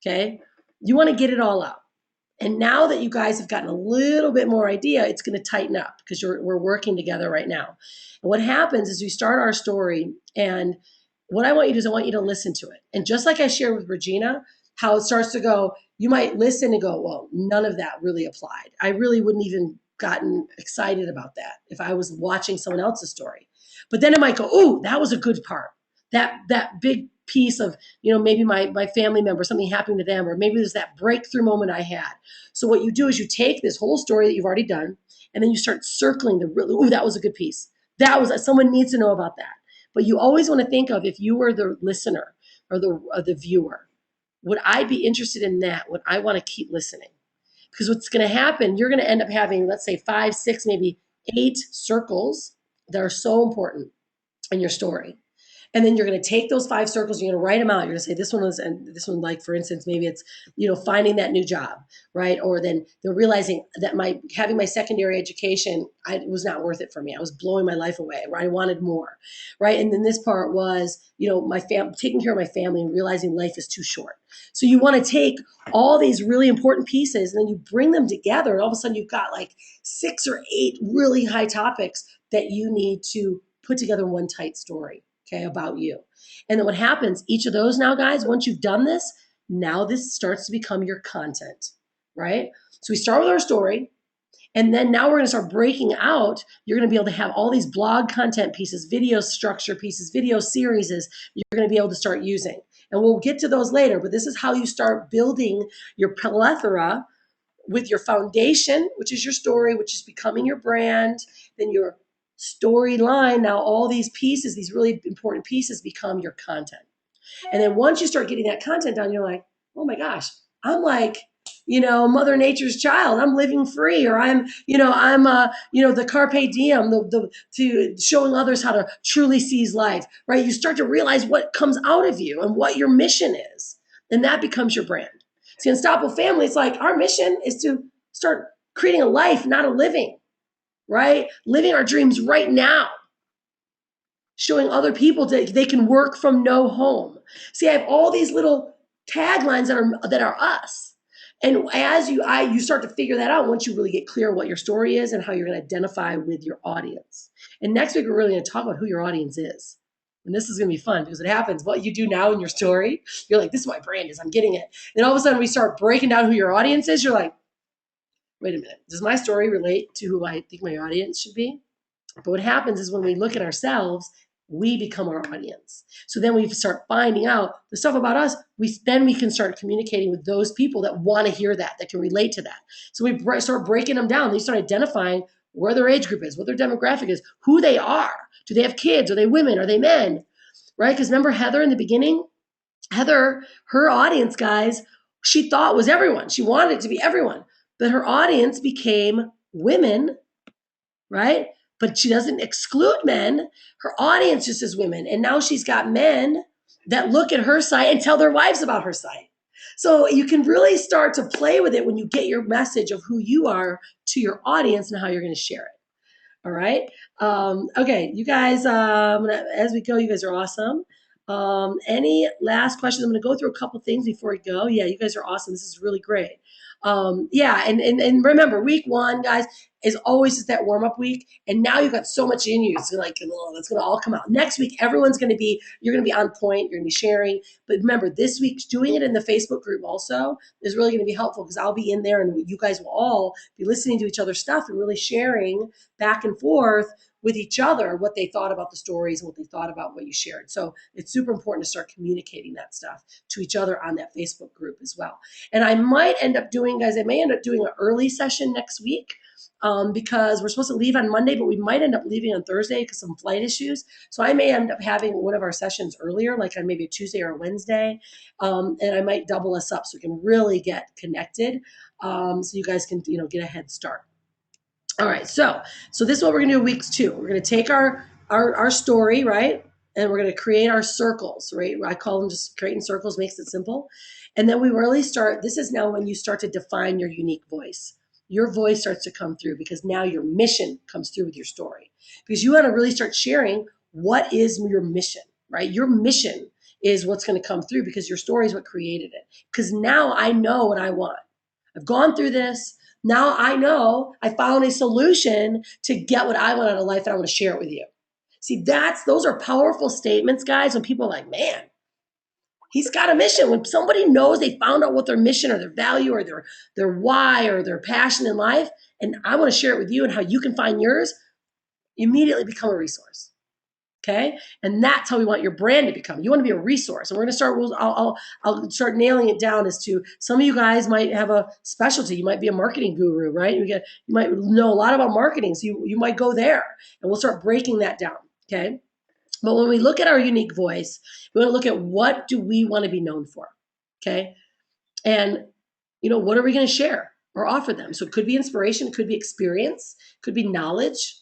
Okay, you want to get it all out. And now that you guys have gotten a little bit more idea, it's going to tighten up because we're working together right now. And what happens is we start our story, and what I want you to do is I want you to listen to it. And just like I shared with Regina, how it starts to go, you might listen and go, well, none of that really applied. I really wouldn't even gotten excited about that if I was watching someone else's story. But then it might go, oh, that was a good part. That big piece of, maybe my family member, something happening to them, or maybe there's that breakthrough moment I had. So what you do is you take this whole story that you've already done, and then you start circling that was a good piece. Someone needs to know about that. But you always want to think of, if you were the listener or the viewer, would I be interested in that? Would I want to keep listening? Because what's going to happen, you're going to end up having, let's say 5, 6, maybe 8 circles that are so important in your story. And then you're going to take those 5 circles, you're going to write them out. You're going to say this one was, and this one, like for instance, maybe it's, finding that new job, right? Or then they're realizing that having my secondary education, it was not worth it for me. I was blowing my life away, right? I wanted more, right? And then this part was, taking care of my family and realizing life is too short. So you want to take all these really important pieces and then you bring them together, and all of a sudden you've got like 6 or 8 really high topics that you need to put together one tight story. Okay, about you. And then what happens, each of those now, guys, once you've done this, now this starts to become your content, right? So we start with our story, and then now we're going to start breaking out. You're going to be able to have all these blog content pieces, video structure pieces, video series you're going to be able to start using. And we'll get to those later, but this is how you start building your plethora with your foundation, which is your story, which is becoming your brand, then your storyline. Now all these pieces, these really important pieces, become your content. And then once you start getting that content down, you're like, oh my gosh, I'm like Mother Nature's child. I'm living free, or I'm the carpe diem, to showing others how to truly seize life, right? You start to realize what comes out of you and what your mission is, and that becomes your brand. See, Unstoppable Family, it's like our mission is to start creating a life, not a living, right? Living our dreams right now. Showing other people that they can work from no home. See, I have all these little taglines that are us. And as you start to figure that out once you really get clear what your story is and how you're going to identify with your audience. And next week, we're really going to talk about who your audience is. And this is going to be fun because it happens. What you do now in your story, you're like, this is what my brand is. I'm getting it. And all of a sudden, we start breaking down who your audience is. You're like, wait a minute. Does my story relate to who I think my audience should be? But what happens is when we look at ourselves, we become our audience. So then we start finding out the stuff about us. Then we can start communicating with those people that want to hear that can relate to that. So we start breaking them down. They start identifying where their age group is, what their demographic is, who they are. Do they have kids? Are they women? Are they men? Right? Because remember Heather in the beginning? Heather, her audience, guys, she thought was everyone. She wanted it to be everyone. But her audience became women, right? But she doesn't exclude men. Her audience just is women. And now she's got men that look at her site and tell their wives about her site. So you can really start to play with it when you get your message of who you are to your audience and how you're going to share it. All right. Okay, you guys, as we go, you guys are awesome. Any last questions? I'm going to go through a couple things before we go. Yeah, you guys are awesome. This is really great. And remember, week 1, guys, is always just that warm-up week. And now you've got so much in you. It's like, that's going to all come out. Next week, you're going to be on point. You're going to be sharing. But remember, this week, doing it in the Facebook group also is really going to be helpful because I'll be in there and you guys will all be listening to each other's stuff and really sharing back and forth with each other what they thought about the stories and what they thought about what you shared. So it's super important to start communicating that stuff to each other on that Facebook group as well. And I may end up doing an early session next week because we're supposed to leave on Monday, but we might end up leaving on Thursday because some flight issues. So I may end up having one of our sessions earlier, like on maybe a Tuesday or a Wednesday. And I might double us up so we can really get connected so you guys can, get a head start. All right, so this is what we're going to do week 2. We're going to take our story, right? And we're going to create our circles, right? I call them just creating circles, makes it simple. And then we really start, this is now when you start to define your unique voice. Your voice starts to come through because now your mission comes through with your story. Because you want to really start sharing what is your mission, right? Your mission is what's going to come through because your story is what created it. Because now I know what I want. I've gone through this. Now I know I found a solution to get what I want out of life and I want to share it with you. See, those are powerful statements, guys, when people are like, man, he's got a mission. When somebody knows they found out what their mission or their value or their why or their passion in life, and I want to share it with you and how you can find yours, you immediately become a resource. Okay. And that's how we want your brand to become. You want to be a resource. And we're going to start, I'll start nailing it down as to some of you guys might have a specialty. You might be a marketing guru, right? You might know a lot about marketing. So you might go there and we'll start breaking that down. Okay. But when we look at our unique voice, we want to look at what do we want to be known for? Okay. And, what are we going to share or offer them? So it could be inspiration. It could be experience. It could be knowledge.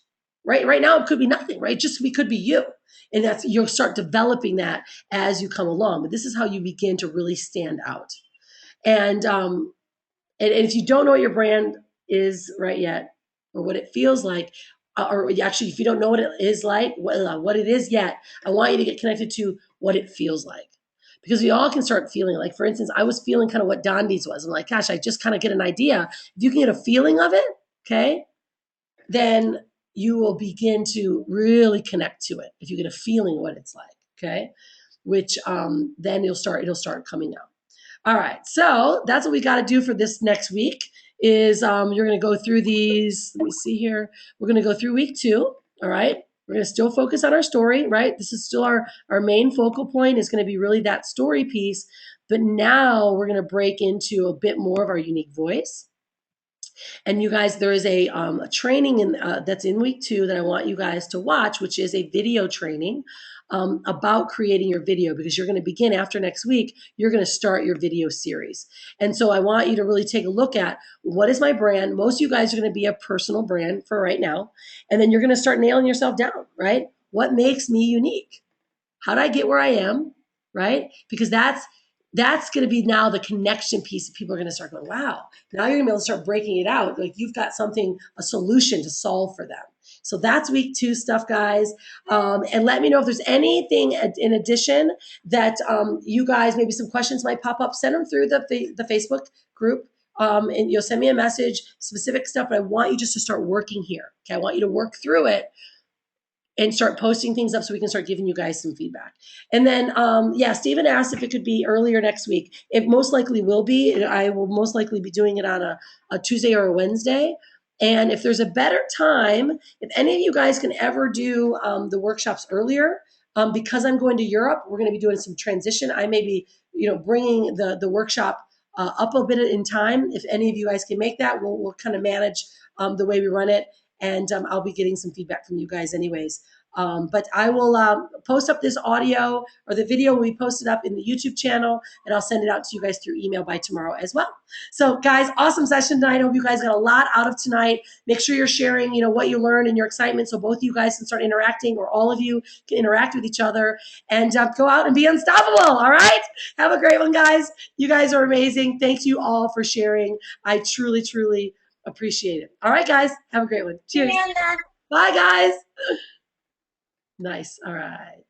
Right now, it could be nothing, right? We could be you. And you'll start developing that as you come along. But this is how you begin to really stand out. And if you don't know what your brand is right yet, or what it feels like, or actually, if you don't know what it is like, what it is yet, I want you to get connected to what it feels like. Because we all can start feeling like, for instance, I was feeling kind of what Dondi's was. I'm like, gosh, I just kind of get an idea. If you can get a feeling of it, okay, then you will begin to really connect to it if you get a feeling what it's like, okay? Which then it'll start coming out. All right, so that's what we got to do for this next week is you're going to go through these. Let me see here. We're going to go through week 2, all right? We're going to still focus on our story, right? This is still our main focal point is going to be really that story piece. But now we're going to break into a bit more of our unique voice. And you guys, there is a training that's in week 2 that I want you guys to watch, which is a video training about creating your video, because you're going to begin after next week, you're going to start your video series. And so I want you to really take a look at, what is my brand? Most of you guys are going to be a personal brand for right now. And then you're going to start nailing yourself down, right? What makes me unique? How did I get where I am, right? Because that's going to be now the connection piece. People are going to start going, wow, now you're going to be able to start breaking it out. Like you've got something, a solution to solve for them. So that's week 2 stuff, guys. And let me know if there's anything in addition that you guys, maybe some questions might pop up. Send them through the Facebook group. And you'll send me a message, specific stuff, but I want you just to start working here. Okay, I want you to work through it and start posting things up so we can start giving you guys some feedback. And then, Stephen asked if it could be earlier next week. It most likely will be. I will most likely be doing it on a Tuesday or a Wednesday. And if there's a better time, if any of you guys can ever do the workshops earlier, because I'm going to Europe, we're going to be doing some transition. I may be, bringing the workshop up a bit in time. If any of you guys can make that, we'll kind of manage the way we run it. And I'll be getting some feedback from you guys anyways. But I will post up this audio, or the video will be posted up in the YouTube channel, and I'll send it out to you guys through email by tomorrow as well. So guys, awesome session tonight. I hope you guys got a lot out of tonight. Make sure you're sharing, what you learned and your excitement, so both of you guys can start interacting, or all of you can interact with each other, and go out and be unstoppable. All right. Have a great one, guys. You guys are amazing. Thank you all for sharing. I truly, truly appreciate it. All right, guys. Have a great one. Cheers. Amanda. Bye, guys. Nice. All right.